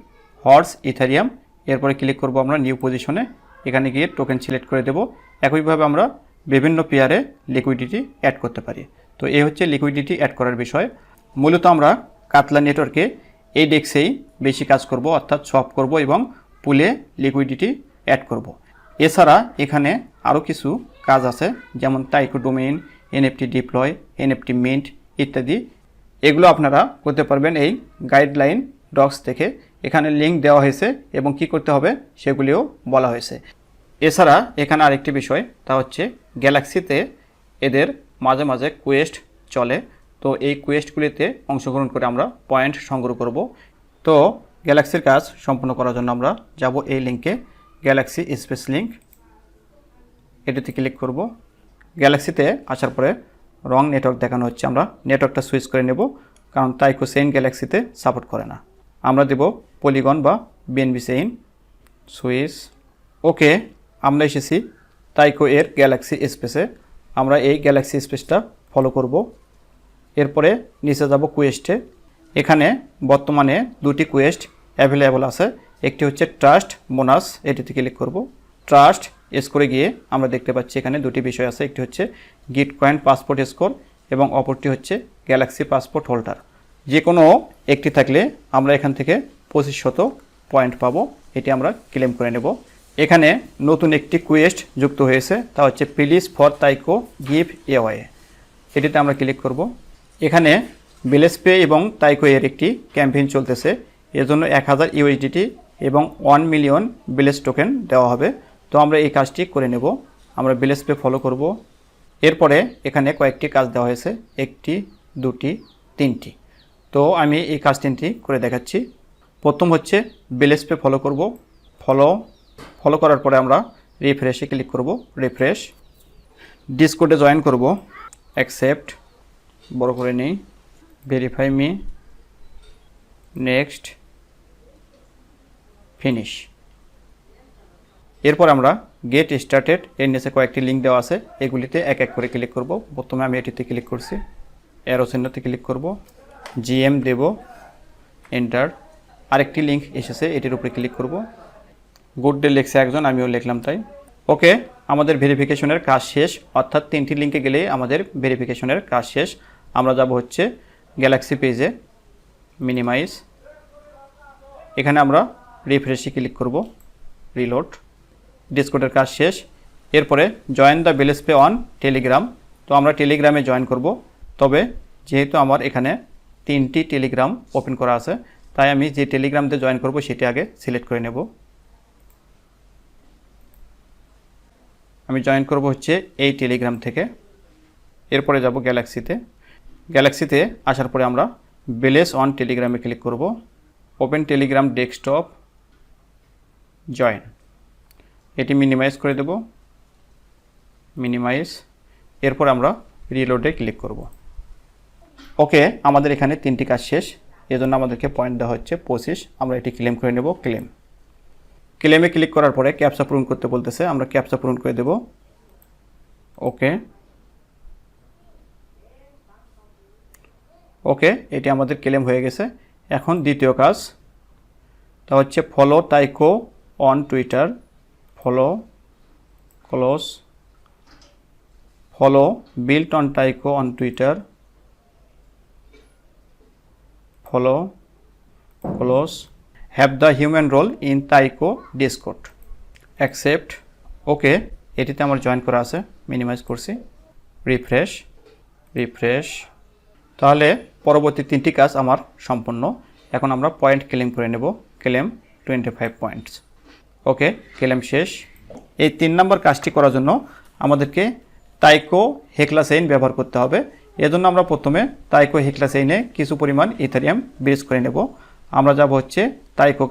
হর্স, ইথেরিয়াম। এরপরে ক্লিক করব আমরা নিউ পজিশনে, এখানে গিয়ে টোকেন সিলেক্ট করে দেব। একইভাবে আমরা বিভিন্ন পেয়ারে লিকুইডিটি অ্যাড করতে পারি। তো এই হচ্ছে লিকুইডিটি অ্যাড করার বিষয়। মূলত আমরা কাতলা নেটওয়ার্কে এই ডেস্কেই বেশি কাজ করব, অর্থাৎ সোয়াপ করব এবং পুলে লিকুইডিটি অ্যাড করব। এছাড়া এখানে আরও কিছু কাজ আছে, যেমন Taiko domain, NFT deploy, NFT mint ইত্যাদি। এগুলো আপনারা করতে পারবেন এই গাইডলাইন ডক্স থেকে। এখানে লিঙ্ক দেওয়া হয়েছে এবং কি করতে হবে সেগুলিও বলা হয়েছে। এছাড়া এখানে আরেকটি বিষয়, তা হচ্ছে গ্যালাক্সিতে এদের মাঝে মাঝে কোয়েস্ট চলে। তো এই কোয়েস্টগুলিতে অংশগ্রহণ করে আমরা পয়েন্ট সংগ্রহ করব। তো গ্যালাক্সির কাজ সম্পূর্ণ করার জন্য আমরা যাব এই লিঙ্কে, গ্যালাক্সি স্পেস লিঙ্ক, এটিতে ক্লিক করব। গ্যালাক্সিতে আসার পরে রং নেটওয়ার্ক দেখানো হচ্ছে, আমরা নেটওয়ার্কটা সুইচ করে নেব, কারণ তাইকো চেইন গ্যালাক্সিতে সাপোর্ট করে না। আমরা দেব পলিগন বা বিএনবি চেইন, সুইচ। ওকে, আমরা এসেছি তাইকো এর গ্যালাক্সি স্পেসে। আমরা এই গ্যালাক্সি স্পেসটা ফলো করব। এরপরে নিচে যাব কোয়েস্টে। এখানে বর্তমানে 2টি কোয়েস্ট অ্যাভেলেবল আছে। একটি হচ্ছে ট্রাস্ট বোনাস, এটিতে ক্লিক করব। ট্রাস্ট স্কোরে গিয়ে আমরা দেখতে পাচ্ছি এখানে 2টি বিষয় আছে, একটি হচ্ছে গিট কয়েন পাসপোর্ট স্কোর এবং অপরটি হচ্ছে গ্যালাক্সি পাসপোর্ট হোল্ডার। যে কোনো একটি থাকলে আমরা এখান থেকে 2500 পয়েন্ট পাবো, এটি আমরা ক্লেম করে নেব। এখানে নতুন একটি কোয়েস্ট যুক্ত হয়েছে, তা হচ্ছে প্লিজ ফর তাইকো গিভ এওয়ে, এটিতে আমরা ক্লিক করব। এখানে বিলেস পে এবং তাইকো এর একটি ক্যাম্পেইন চলতেছে, এর জন্য 1000 ইউএসডিটি এবং 1 মিলিয়ন বিলেস টোকেন দেওয়া হবে। তো আমরা এই কাজটি করে নেব। আমরা ব্যালেন্স পে ফলো করব। এরপরে এখানে কয়েকটি কাজ দেওয়া হয়েছে, 1টি 2টি 3টি। তো আমি এই কাজ 3টি করে দেখাচ্ছি। প্রথম হচ্ছে ব্যালেন্স পে ফলো করব। ফলো করার পরে আমরা রিফ্রেশে ক্লিক করব। রিফ্রেশ, ডিসকর্ডে জয়েন করব। অ্যাকসেপ্ট, বড় করে নিই। Verify me, next, finish. এরপর আমরা গেট স্টার্টেড এর নিচে কয়েকটি লিঙ্ক দেওয়া আছে, এগুলিতে এক এক করে ক্লিক করব। প্রথমে আমি এটিতে ক্লিক করছি, অ্যারো চিহ্নতে ক্লিক করব, জিএম দেব, এন্টার। আরেকটি লিঙ্ক এসেছে, এটির উপরে ক্লিক করব। গুড ডে লিখছে একজন, আমিও লিখলাম তাই। ওকে, আমাদের ভেরিফিকেশনের কাজ শেষ, অর্থাৎ 3টি লিঙ্কে গেলেই আমাদের ভেরিফিকেশনের কাজ শেষ। আমরা যাব হচ্ছে গ্যালাক্সি পেজে, মিনিমাইজ। এখানে আমরা রিফ্রেশে ক্লিক করব, রিলোড। ডিসকর্ডের কাজ শেষ। এরপরে join the balance pay on Telegram. তো আমরা টেলিগ্রামে জয়েন করব। তবে যেহেতু আমার এখানে 3টি টেলিগ্রাম ওপেন করা আছে, তাই আমি যে টেলিগ্রামতে জয়েন করব সেটি আগে সিলেক্ট করে নেব। আমি জয়েন করব হচ্ছে এই টেলিগ্রাম থেকে। এরপরে যাব গ্যালাক্সিতে। গ্যালাক্সিতে আসার পরে আমরা ব্যালেন্স অন টেলিগ্রামে ক্লিক করব। Open Telegram desktop, join. এটি মিনিমাইজ করে দেব, মিনিমাইজ। এরপর আমরা রিলোডে ক্লিক করব। ওকে, আমাদের এখানে 3টি কাজ শেষ, এজন্য আমাদেরকে পয়েন্ট দেওয়া হচ্ছে 25। আমরা এটি ক্লেম করে নেব। ক্লেমে ক্লিক করার পরে ক্যাপচা পূরণ করতে বলতেছে, আমরা ক্যাপচা পূরণ করে দেব। ওকে, ওকে, এটি আমাদের ক্লেম হয়ে গেছে। এখন দ্বিতীয় কাজ, তা হচ্ছে follow Taiko on Twitter. Follow built on Taiko on Twitter. Follow close have the human role in Taiko Discord. Accept. Okay, এটিতে আমার জয়েন করা আছে, মিনিমাইজ করছি। রিফ্রেশ। তাহলে পরবর্তী 3টি কাজ আমার সম্পন্ন। এখন আমরা পয়েন্ট ক্লেম করে নেব। Claim 25 points. ওকে, ক্লেম শেষ। এই 3 নম্বর কাজটি করার জন্য আমাদেরকে তাইকো হেকলা চেইন ব্যবহার করতে হবে। এজন্য আমরা প্রথমে তাইকো হেকলা চেইনে কিছু পরিমাণ ইথেরিয়াম ব্রিজ করে নেব। আমরা যাব হচ্ছে তাইকো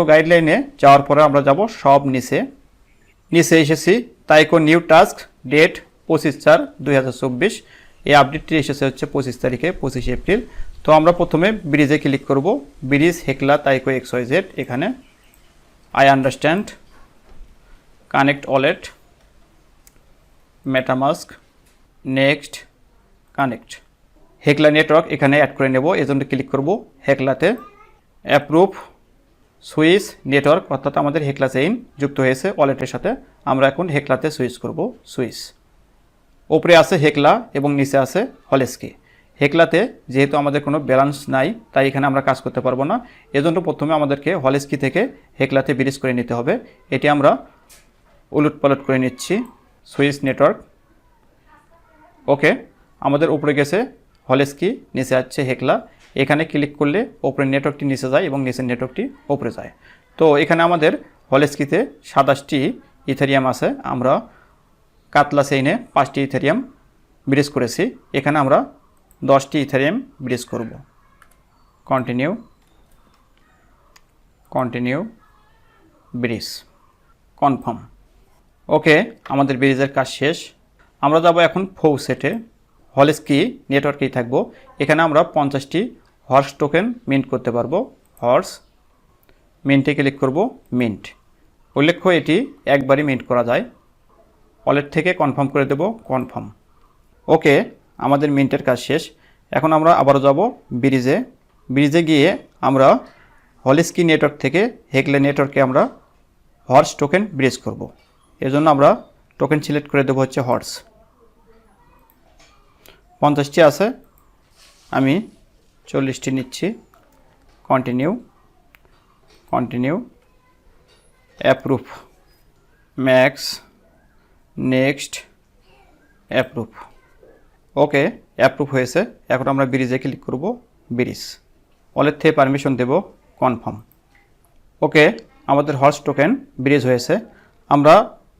গাইডলাইনে যাওয়ার পরে আমরা যাব সব নিচে এসেছি তাইকো নিউ টাস্ক ডেট 25/4/2024। এই আপডেটটি এসেছে হচ্ছে 25 তারিখে, 25 এপ্রিল। তো আমরা প্রথমে ব্রিজে ক্লিক করব, ব্রিজ হেকলা তাইকো XYZ। এখানে I understand, connect wallet, MetaMask, next, connect. Hekla network এখানে অ্যাড করে নেব, এজন্য ক্লিক করব হেকলাতে। অ্যাপ্রুভ সুইচ নেটওয়ার্ক, অর্থাৎ আমাদের হেকলা চেইন যুক্ত হয়েছে ওয়ালেটের সাথে। আমরা এখন হেকলাতে সুইচ করব। সুইচ, উপরে আছে হেকলা এবং নিচে আছে হলেস্কি। হেকলাতে যেহেতু আমাদের কোনো ব্যালেন্স নাই, তাই এখানে আমরা কাজ করতে পারবো না। এজন্য প্রথমে আমাদেরকে হলেস্কি থেকে হেকলাতে ব্রিজ করে নিতে হবে। এটি আমরা উলটপালট করে নিচ্ছি। সুইচ নেটওয়ার্ক, ওকে, আমাদের উপরে গেছে হলেস্কি, নিচে আছে হেকলা। এখানে ক্লিক করলে উপরের নেটওয়ার্কটি নিচে যায় এবং নিচের নেটওয়ার্কটি উপরে যায়। তো এখানে আমাদের হলেস্কিতে 27টি ইথেরিয়াম আছে। আমরা কাতলা চেইনে 5টি ইথেরিয়াম ব্রিজ করেছি। এখানে আমরা 10টি ইথেরিয়াম ব্রিজ করব। Continue bridge, confirm. ওকে, আমাদের ব্রিজের কাজ শেষ। আমরা যাব এখন ফৌসেটে। হলেস্কি নেটওয়ার্কেই থাকব। এখানে আমরা 50টি হর্স টোকেন মিন্ট করতে পারবো। হর্স, মিন্টে ক্লিক করব, মিন্ট। উল্লেখ্য এটি একবারই মিন্ট করা যায়। ওয়ালেট থেকে কনফার্ম করে দেব, কনফার্ম। ওকে, আমাদের মিন্টের কাজ শেষ। এখন আমরা আবারও যাব ব্রিজে গিয়ে আমরা হলেস্কি নেটওয়ার্ক থেকে হেকলা নেটওয়ার্কে আমরা হর্স টোকেন ব্রিজ করব। এজন্য আমরা টোকেন সিলেক্ট করে দেব হচ্ছে হর্স। 50টি আছে, আমি 40টি নিচ্ছি। Continue, approve, max, next, approve. Okay, approve হয়েছে। এখন আমরা ব্রিজে ক্লিক করব, ব্রিজ। ওয়ালেট থেকে পারমিশন দেব, কনফার্ম। ওকে, আমাদের হর্স টোকেন ব্রিজ হয়েছে। আমরা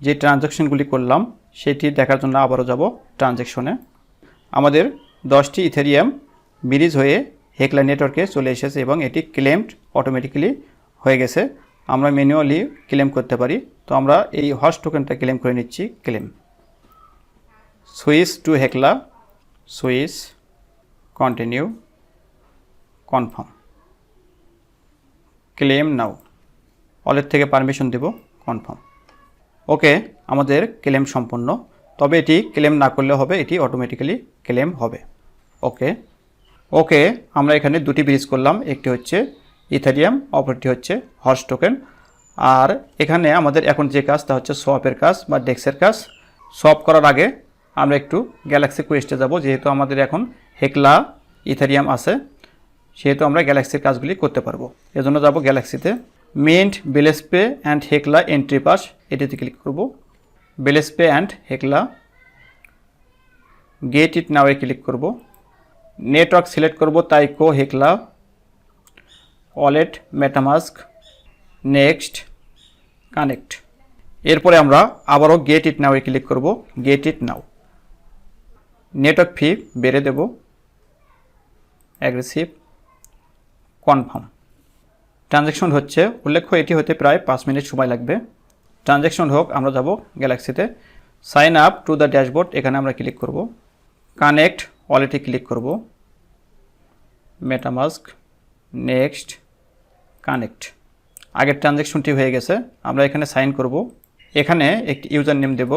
যে ট্রানজ্যাকশনগুলি করলাম সেটি দেখার জন্য আবারও যাব ট্রানজ্যাকশনে। আমাদের 10টি ইথেরিয়াম ব্রিজ হয়ে হেকলা নেটওয়ার্কে চলে এসেছে এবং এটি ক্লেমড অটোমেটিক্যালি হয়ে গেছে। আমরা ম্যানুয়ালি ক্লেম করতে পারি। তো আমরা এই হর্স টোকেনটা ক্লেম করে নিচ্ছি। Claim switch to Hekla, switch, continue, confirm, claim now. Wallet থেকে পারমিশন দেব, কনফার্ম। ওকে, আমাদের ক্লেম সম্পন্ন। তবে এটি ক্লেম না করলে হবে, এটি অটোমেটিক্যালি ক্লেম হবে। ওকে, আমরা এখানে দুটি ব্রিজ করলাম, একটি হচ্ছে ইথেরিয়াম, অপরটি হচ্ছে হর্স টোকেন। আর এখানে আমাদের এখন যে কাজ তা হচ্ছে সোয়াপের কাজ বা ডেক্সের কাজ। সোয়াপ করার আগে আমরা একটু গ্যালাক্সি কোয়েস্টে যাব, যেহেতু আমাদের এখন হেকলা ইথেরিয়াম আছে, সেহেতু আমরা গ্যালাক্সির কাজগুলি করতে পারবো। এজন্য যাব গ্যালাক্সিতে। Mint, Belespay and Hekla entry pass, এটিতে ক্লিক করব। Belespay and Hekla, get it now এ ক্লিক করব। নেটওয়ার্ক সিলেক্ট করব Taiko Hekla, wallet MetaMask, next, connect. এরপরে আমরা আবারও গেট ইট নাও এ ক্লিক করব। Get it now. Network fee বেড়ে দেব, অ্যাগ্রেসিভ, কনফার্ম। ট্রানজ্যাকশন হচ্ছে, উল্লেখ্য এটি হতে প্রায় 5 মিনিট সময় লাগবে। ট্রানজ্যাকশন হোক, আমরা যাব গ্যালাক্সিতে। Sign up to the dashboard, এখানে আমরা ক্লিক করব। কানেক্ট, ওয়ালেটে ক্লিক করব। MetaMask, next, connect. আগের ট্রানজ্যাকশনটি হয়ে গেছে, আমরা এখানে সাইন করব। এখানে একটি ইউজার নেম দেব।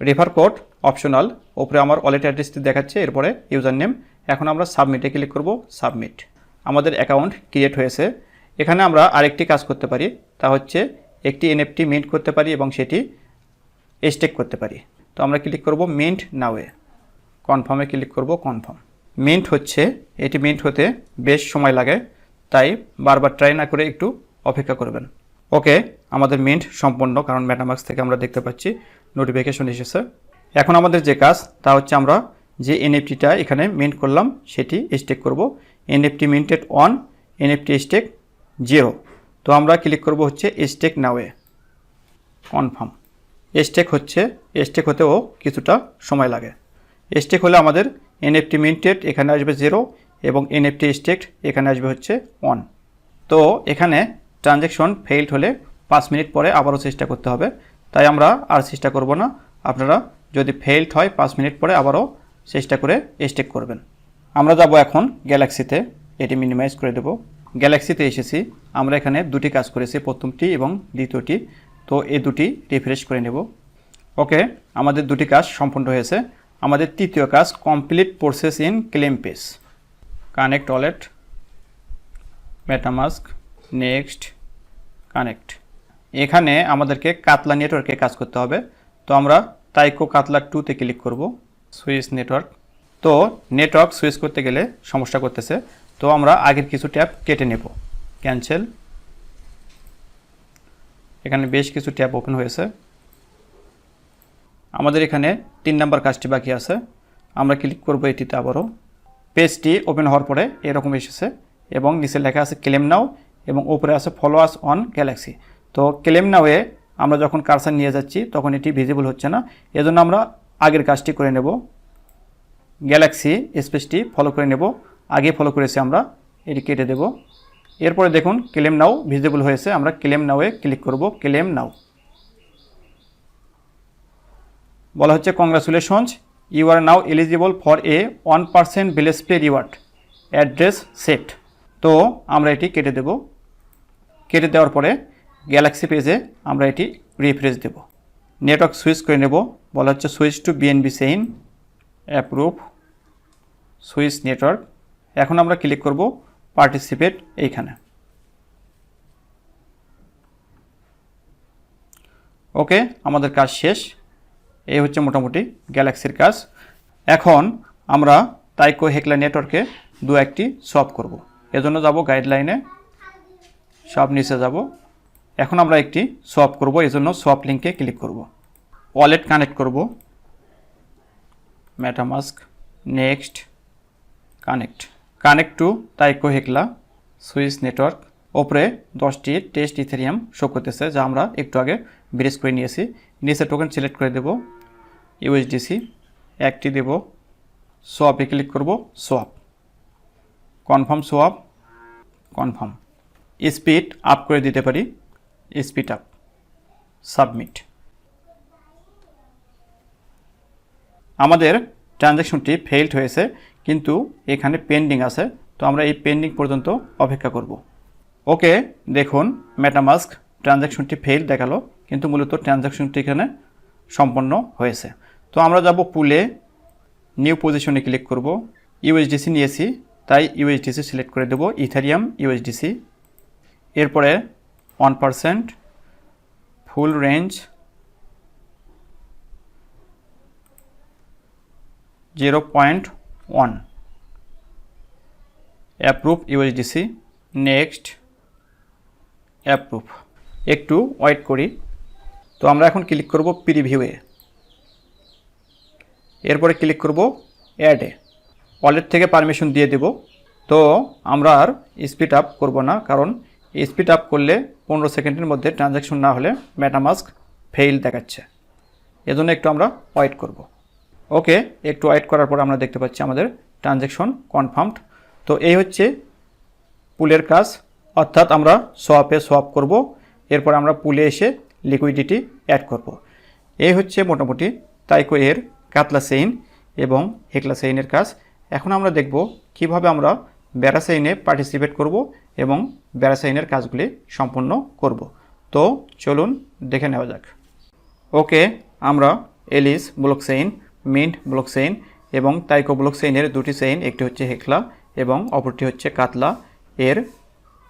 রেফার কোড অপশনাল, ওপরে আমার ওয়ালেট অ্যাড্রেসটি দেখাচ্ছে, এরপরে ইউজার নেম। এখন আমরা সাবমিটে ক্লিক করব। সাবমিট। আমাদের অ্যাকাউন্ট ক্রিয়েট হয়েছে। এখানে আমরা আরেকটি কাজ করতে পারি, তা হচ্ছে একটি এনএফটি মিন্ট করতে পারি এবং সেটি স্টেক করতে পারি। তো আমরা ক্লিক করব মিন্ট নাওয়ে, কনফার্মে ক্লিক করব। কনফার্ম। মিন্ট হচ্ছে, এটি মিন্ট হতে বেশ সময় লাগে, তাই বারবার ট্রাই না করে একটু অপেক্ষা করবেন। ওকে, আমাদের মিন্ট সম্পন্ন, কারণ মেটামাস্ক থেকে আমরা দেখতে পাচ্ছি নোটিফিকেশন এসেছে। এখন আমাদের যে কাজ তা হচ্ছে আমরা যে এনএফটিটা এখানে মিন্ট করলাম সেটি স্টেক করব। NFT minted on, NFT stake 0। তো আমরা ক্লিক করব হচ্ছে স্টেক নাওয়ে, কনফার্ম। স্টেক হচ্ছে, স্টেক হতেও কিছুটা সময় লাগে। স্টেক হলে আমাদের এনএফটি মিন্টেড এখানে আসবে 0 এবং এনএফটি স্টেক এখানে আসবে হচ্ছে 1। তো এখানে ট্রানজ্যাকশন ফেইল্ড হলে 5 মিনিট পরে আবারও চেষ্টা করতে হবে, তাই আমরা আর চেষ্টা করব না। আপনারা যদি ফেইল্ড হয় 5 মিনিট পরে আবারও চেষ্টা করে স্টেক করবেন। আমরা যাব এখন গ্যালাক্সিতে, এটি মিনিমাইজ করে দেব। গ্যালাক্সিতে এসেছি, আমরা এখানে দুটি কাজ করেছি, প্রথমটি এবং দ্বিতীয়টি। তো এই দুটি রিফ্রেশ করে নেব। ওকে, আমাদের দুটি কাজ সম্পন্ন হয়েছে। আমাদের তৃতীয় কাজ, complete process in claim page. Connect wallet, MetaMask, next, connect. এখানে আমাদেরকে কাতলা নেটওয়ার্কে কাজ করতে হবে। তো আমরা তাইকো কাতলা 2তে ক্লিক করব। Switch network. তো নেটওয়ার্ক সুইচ করতে গেলে সমস্যা করতেছে, তো আমরা আগের কিছু ট্যাব কেটে নেব। ক্যান্সেল। এখানে বেশ কিছু ট্যাব ওপেন হয়েছে। আমাদের এখানে 3 নাম্বার কাজটি বাকি আছে, আমরা ক্লিক করব এটিতে আবারও। পেজটি ওপেন হওয়ার পরে এরকম এসেছে এবং নিচে লেখা আছে ক্লেম নাও এবং উপরে আছে ফলো আস অন গ্যালাক্সি। তো ক্লেম নাওয়ে আমরা যখন কারসার নিয়ে যাচ্ছি তখন এটি ভিজিবল হচ্ছে না, এজন্য আমরা আগের কাজটি করে নেব। গ্যালাক্সি স্পেসটি ফলো করে নেব, আগে ফলো করেছি আমরা, এটি কেটে দেব। এরপরে দেখুন ক্লেম নাও ভিজিবল হয়েছে, আমরা ক্লেম নাওয়ে ক্লিক করব। Claim now. বলা হচ্ছে congratulations, you are now eligible for a 1% Belespay reward, address set. তো আমরা এটি কেটে দেব। কেটে দেওয়ার পরে গ্যালাক্সি পেজে আমরা এটি রিফ্রেশ দেব। নেটওয়ার্ক সুইচ করে নেব, বলা হচ্ছে switch to BNB chain, approve, switch network. এখন আমরা ক্লিক করব পার্টিসিপেট এইখানে। ওকে, আমাদের কাজ শেষ। এই হচ্ছে মোটামুটি গ্যালাক্সির কাজ। এখন আমরা তাইকো হেকলা নেটওয়ার্কে দু একটি সলভ করব। এজন্য যাব গাইডলাইনে, সব নিচে যাব। এখন আমরা একটি সলভ করব, এজন্য সলভ লিঙ্কে ক্লিক করব। ওয়ালেট কানেক্ট করব, MetaMask, next, connect. Connect to তাইকো হেকলা, সুইচ নেটওয়ার্ক, ওপরে 10টি টেস্ট ইথেরিয়াম শো করতেছে, যা আমরা একটু আগে ব্রিজ করে নিয়েছি। নিচে টোকেন সিলেক্ট করে দেব ইউএসডিসি, একটি দেব, সোয়াপে ক্লিক করব, swap, confirm swap, confirm. Speed up করে দিতে পারি, স্পিড আপ, সাবমিট। আমাদের ট্রানজ্যাকশনটি ফেইল্ড হয়েছে, কিন্তু এখানে পেন্ডিং আছে, তো আমরা এই পেন্ডিং পর্যন্ত অপেক্ষা করব। ওকে, দেখুন মেটামাস্ক ট্রানজ্যাকশনটি ফেইল দেখালো, কিন্তু মূলত ট্রানজ্যাকশনটি এখানে সম্পন্ন হয়েছে। তো আমরা যাব পুলে, নিউ পজিশনে ক্লিক করব। ইউএসডিসি নিয়েছি, তাই ইউএসডিসি সিলেক্ট করে দেব, ইথেরিয়াম ইউএসডিসি। এরপরে 1%, full range 0.1, approve USDC, next, approve. একটু ওয়েট করি। তো আমরা এখন ক্লিক করব প্রিভিউয়ে, এরপরে ক্লিক করব অ্যাডে, ওয়ালেট থেকে পারমিশন দিয়ে দেব। তো আমরা আর স্পিড আপ করব না, কারণ স্পিড আপ করলে 15 সেকেন্ডের মধ্যে ট্রানজ্যাকশন না হলে মেটামাস্ক ফেইল দেখাচ্ছে, এজন্য একটু আমরা ওয়েট করব। ওকে, একটু ওয়েট করার পর আমরা দেখতে পাচ্ছি আমাদের ট্রানজ্যাকশন কনফার্মড। তো এই হচ্ছে পুলের কাজ, অর্থাৎ আমরা সোয়াপে সোয়াপ করব, এরপর আমরা পুলে এসে লিকুইডিটি অ্যাড করব। এই হচ্ছে মোটামুটি তাইকো এর কাতলা চেইন এবং হেকলা চেইনের কাজ। এখন আমরা দেখব কিভাবে আমরা বেড়া চেইনে পার্টিসিপেট করব এবং বেড়া চেইনের কাজগুলি সম্পন্ন করব। তো চলুন দেখে নেওয়া যাক। ওকে, আমরা Alice block chain, mint block chain এবং তাইকো ব্লক চেইনের দুটি চেইন, একটি হচ্ছে হেকলা এবং অপরটি হচ্ছে কাতলা, এর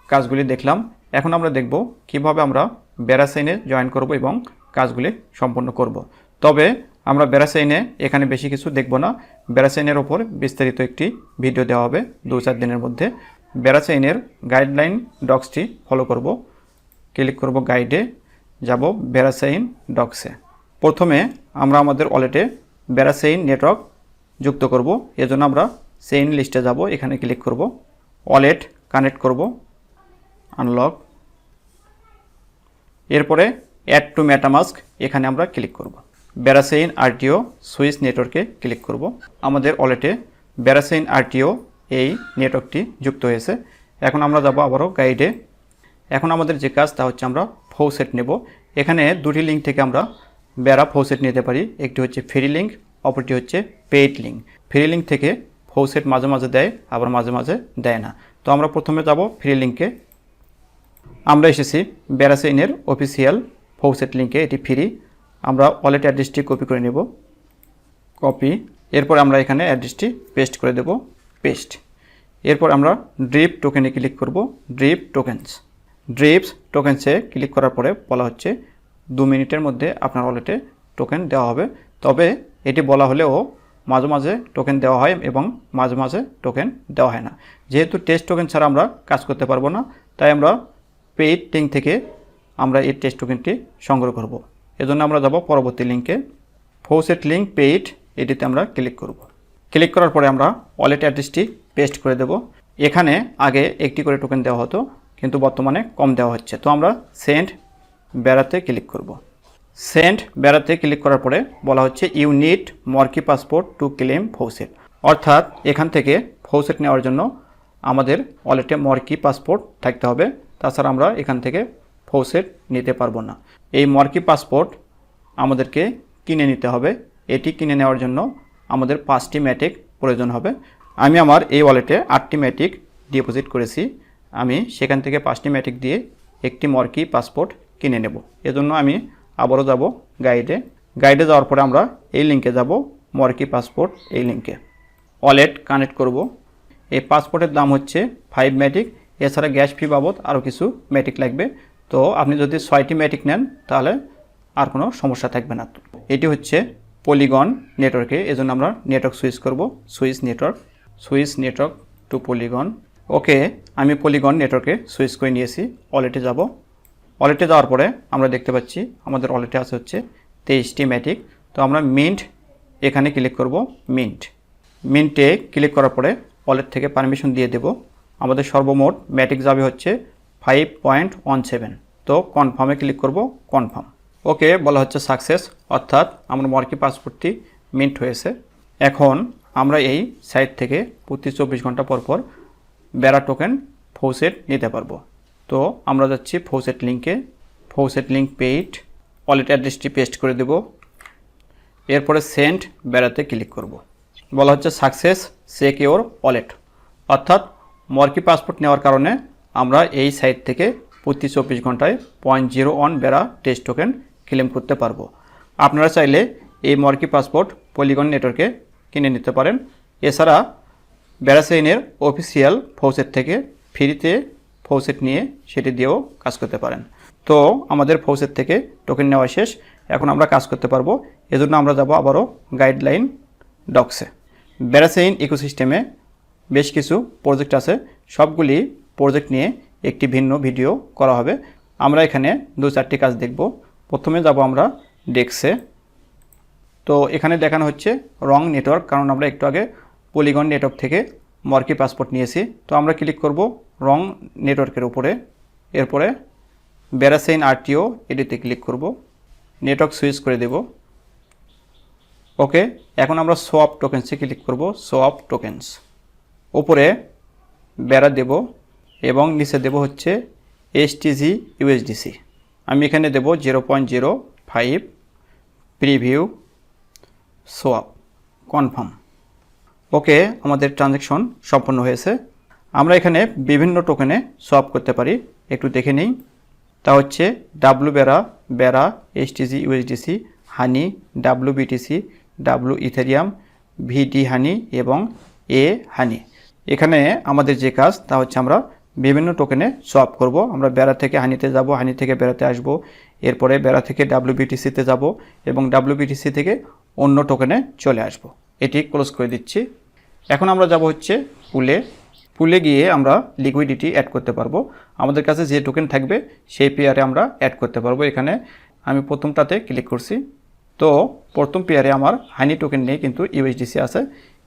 কাজগুলি দেখলাম। এখন আমরা দেখব কিভাবে আমরা বেড়া চেইনে জয়েন করব এবং কাজগুলি সম্পন্ন করব। তবে আমরা বেড়া চেইনে এখানে বেশি কিছু দেখব না, বেড়া চেইনের ওপর বিস্তারিত একটি ভিডিও দেওয়া হবে 2-4 দিনের মধ্যে। বেড়া চেইনের গাইডলাইন ডক্সটি ফলো করব, ক্লিক করব গাইডে, যাব বেড়া চেইন ডক্সে। প্রথমে আমরা আমাদের ওয়ালেটে বেড়া চেইন নেটওয়ার্ক যুক্ত করব, এজন্য আমরা চেইন লিস্টে যাব, এখানে ক্লিক করব, ওয়ালেট কানেক্ট করব, আনলক, এরপরে অ্যাড টু মেটামাস্ক, এখানে আমরা ক্লিক করব। বেড়া চেইন আরটিও সুইচ নেটওয়ার্কে ক্লিক করব। আমাদের ওয়ালেটে বেড়া চেইন আরটিও এই নেটওয়ার্কটি যুক্ত হয়েছে। এখন আমরা যাব আবারও গাইডে। এখন আমাদের যে কাজ তা হচ্ছে আমরা ফৌসেট নেব। এখানে দুটি লিঙ্ক থেকে আমরা বেড়া ফৌসেট নিতে পারি, একটি হচ্ছে ফ্রি লিঙ্ক, অপরটি হচ্ছে পেইড লিঙ্ক। ফ্রি লিঙ্ক থেকে ফৌসেট মাঝে মাঝে দেয়, আবার মাঝে মাঝে দেয় না। তো আমরা প্রথমে যাব ফ্রি লিঙ্কে। আমরা এসেছি বেড়া চেইনের অফিসিয়াল ফৌসেট লিঙ্কে, এটি ফ্রি। আমরা ওয়ালেট অ্যাড্রেসটি কপি করে নেব, কপি, এরপর আমরা এখানে অ্যাড্রেসটি পেস্ট করে দেব, পেস্ট। এরপর আমরা ড্রিপ টোকেনে ক্লিক করব, ড্রিপ টোকেন্স। ড্রিপস টোকেন্সে ক্লিক করার পরে বলা হচ্ছে 2 মিনিটের মধ্যে আপনার ওয়ালেটে টোকেন দেওয়া হবে। তবে এটি বলা হলেও মাঝে মাঝে টোকেন দেওয়া হয় এবং মাঝে মাঝে টোকেন দেওয়া হয় না। যেহেতু টেস্ট টোকেন ছাড়া আমরা কাজ করতে পারবো না, তাই আমরা পেইড লিঙ্ক থেকে আমরা এই টেস্ট টোকেনটি সংগ্রহ করব। এজন্য আমরা যাব পরবর্তী লিঙ্কে, ফৌসেট লিঙ্ক পেইড, এটিতে আমরা ক্লিক করব। ক্লিক করার পরে আমরা ওয়ালেট অ্যাড্রেসটি পেস্ট করে দেব। এখানে আগে একটি করে টোকেন দেওয়া হতো, কিন্তু বর্তমানে কম দেওয়া হচ্ছে। তো আমরা সেন্ড বেড়াতে ক্লিক করব। সেন্ড বেড়াতে ক্লিক করার পরে বলা হচ্ছে you need Morkie passport to claim faucet, অর্থাৎ এখান থেকে ফৌসেট নেওয়ার জন্য আমাদের ওয়ালেটে মর্কি পাসপোর্ট থাকতে হবে, তাছাড়া আমরা এখান থেকে ফৌসেট নিতে পারবো না। এই মর্কি পাসপোর্ট আমাদেরকে কিনে নিতে হবে। এটি কিনে নেওয়ার জন্য আমাদের 5টি ম্যাটিক প্রয়োজন হবে। আমি আমার এই ওয়ালেটে 8টি ম্যাটিক ডিপোজিট করেছি, আমি সেখান থেকে 5টি ম্যাটিক দিয়ে একটি মর্কি পাসপোর্ট কিনে নেব। এজন্য আমি আবারও যাব গাইডে। গাইডে যাওয়ার পরে আমরা এই লিঙ্কে যাব, মর্কি পাসপোর্ট, এই লিঙ্কে ওয়ালেট কানেক্ট করব। এই পাসপোর্টের দাম হচ্ছে 5 ম্যাটিক, এছাড়া গ্যাস ফি বাবদ আরও কিছু ম্যাটিক লাগবে। তো আপনি যদি 6টি ম্যাটিক নেন তাহলে আর কোনো সমস্যা থাকবে না। এটি হচ্ছে পলিগন নেটওয়ার্কে, এজন্য আমরা নেটওয়ার্ক সুইচ করব, সুইচ নেটওয়ার্ক টু পলিগন। ওকে, আমি পলিগন নেটওয়ার্কে সুইচ করে নিয়েছি। ওয়ালেটে যাব। ওয়ালেটে যাওয়ার পরে আমরা দেখতে পাচ্ছি আমাদের ওয়ালেটে আছে হচ্ছে 23টি ম্যাটিক। তো আমরা মিন্ট এখানে ক্লিক করব, মিন্টে ক্লিক করার পরে ওয়ালেট থেকে পারমিশন দিয়ে দেব। আমাদের সর্বমোট ম্যাটিক যাবে হচ্ছে 5.17। তো কনফার্মে ক্লিক করব, কনফার্ম। ওকে, বলা হচ্ছে সাকসেস, অর্থাৎ আমার মর্কি পাসপোর্টটি মিন্ট হয়েছে। এখন আমরা এই সাইট থেকে প্রতি 24 ঘন্টা পর পর বেড়া টোকেন ফৌসেট নিতে পারবো। তো আমরা যাচ্ছি ফৌসেট লিঙ্কে, ফৌসেট লিঙ্ক পেইড, ওয়ালেট অ্যাড্রেসটি পেস্ট করে দেব, এরপরে সেন্ড বেড়াতে ক্লিক করব। বলা হচ্ছে সাকসেস, চেক ইওর ওয়ালেট, অর্থাৎ মর্কি পাসপোর্ট নেওয়ার কারণে আমরা এই সাইট থেকে প্রতি 24 ঘন্টায় 0.01 বেড়া টেস্ট টোকেন ক্লেম করতে পারবো। আপনারা চাইলে এই মর্কি পাসপোর্ট পলিগন নেটওয়ার্কে কিনে নিতে পারেন। এছাড়া বেড়াচেইনের অফিসিয়াল ফৌসেট থেকে ফ্রিতে ফৌসেট নিয়ে সেটি দিয়েও কাজ করতে পারেন। তো আমাদের ফৌসেট থেকে টোকেন নেওয়া শেষ, এখন আমরা কাজ করতে পারবো। এজন্য আমরা যাব আবারও গাইডলাইন ডক্সে। বেড়াচেইন ইকোসিস্টেমে বেশ কিছু প্রজেক্ট আছে, সবগুলি প্রজেক্ট নিয়ে একটি ভিন্ন ভিডিও করা হবে। আমরা এখানে 2-4টি কাজ দেখব। প্রথমে যাব আমরা ডেক্সে। তো এখানে দেখানো হচ্ছে রং নেটওয়ার্ক, কারণ আমরা একটু আগে পলিগন নেটওয়ার্ক থেকে মর্কি পাসপোর্ট নিয়েছি। তো আমরা ক্লিক করব রং নেটওয়ার্কের উপরে, এরপরে বেড়াচেইন আরটিও এটিতে ক্লিক করব, নেটওয়ার্ক সুইচ করে দেব। ওকে, এখন আমরা সোয়াপ টোকেন্সে ক্লিক করব, সোয়াপ টোকেন্স। উপরে বেড়া দেব এবং নিচে দেব হচ্ছে এসটিজি ইউএসডিসি। আমি এখানে দেব 0.05, প্রিভিউ, সোয়াপ, কনফার্ম। ওকে, আমাদের ট্রানজ্যাকশন সম্পন্ন হয়েছে। আমরা এখানে বিভিন্ন টোকেনে সোয়াপ করতে পারি, একটু দেখে নিই। তা হচ্ছে ডাব্লু বেড়া, বেড়া, এসটিজি ইউএসডিসি, হানি, ডাব্লু বিটিসি, ডাব্লু ইথেরিয়াম, ভিডি হানি এবং এ হানি। এখানে আমাদের যে কাজ তা হচ্ছে আমরা বিভিন্ন টোকেনে সোয়াপ করব। আমরা বেড়া থেকে হানিতে যাব, হানি থেকে বেড়াতে আসব, এরপরে বেড়া থেকে ডাব্লুবিটিসিতে যাব এবং ডাব্লুবিটিসি থেকে অন্য টোকেনে চলে আসব। এটি ক্লোজ করে দিচ্ছি। এখন আমরা যাব হচ্ছে পুলে। পুলে গিয়ে আমরা লিকুইডিটি অ্যাড করতে পারবো। আমাদের কাছে যে টোকেন থাকবে সেই পেয়ারে আমরা অ্যাড করতে পারবো। এখানে আমি প্রথমটাতে ক্লিক করছি। তো প্রথম পেয়ারে আমার হানি টোকেন নেই, কিন্তু ইউএসডিসি আছে,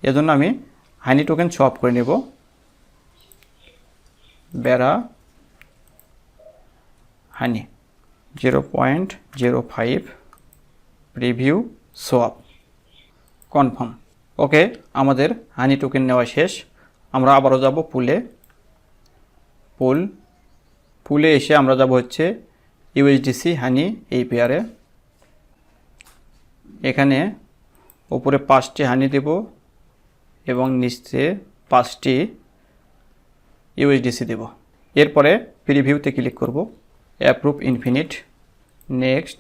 এজন্য আমি হানি টোকেন সোয়াপ করে নেব। বেড়া হানি 0.05, প্রিভিউ, সোয়াপ, কনফার্ম। ওকে, আমাদের হানি টোকেন নেওয়া শেষ। আমরা আবারও যাব পুলে। পুলে এসে আমরা যাব হচ্ছে ইউএসডিসি হানি এই পেয়ারে। এখানে উপরে 5টি হানি দেব এবং নিচে 5টি ইউএসডিসি দেব। এরপরে প্রিভিউতে ক্লিক করব, অ্যাপ্রুভ ইনফিনিট, নেক্সট,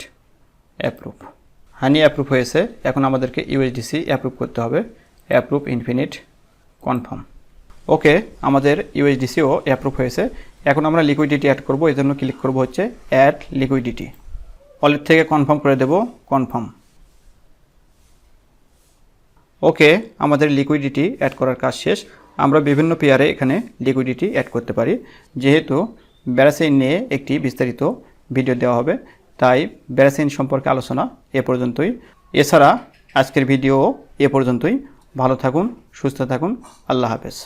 অ্যাপ্রুভ। হানি অ্যাপ্রুভ হয়েছে, এখন আমাদেরকে ইউএসডিসি অ্যাপ্রুভ করতে হবে, অ্যাপ্রুভ ইনফিনিট, কনফার্ম। ওকে, আমাদের ইউএসডিসিও অ্যাপ্রুভ হয়েছে। এখন আমরা লিকুইডিটি অ্যাড করব, এই জন্য ক্লিক করব হচ্ছে অ্যাড লিকুইডিটি। ওয়ালেট থেকে কনফার্ম করে দেব, কনফার্ম। ওকে, আমাদের লিকুইডিটি অ্যাড করার কাজ শেষ। আমরা বিভিন্ন পেয়ারে এখানে লিকুইডিটি অ্যাড করতে পারি। যেহেতু বেড়াচেইন নিয়ে একটি বিস্তারিত ভিডিও দেওয়া হবে, তাই বেড়াচেইন সম্পর্কে আলোচনা এ পর্যন্তই। এছাড়া আজকের ভিডিও এ পর্যন্তই। ভালো থাকুন, সুস্থ থাকুন, আল্লাহ হাফেজ।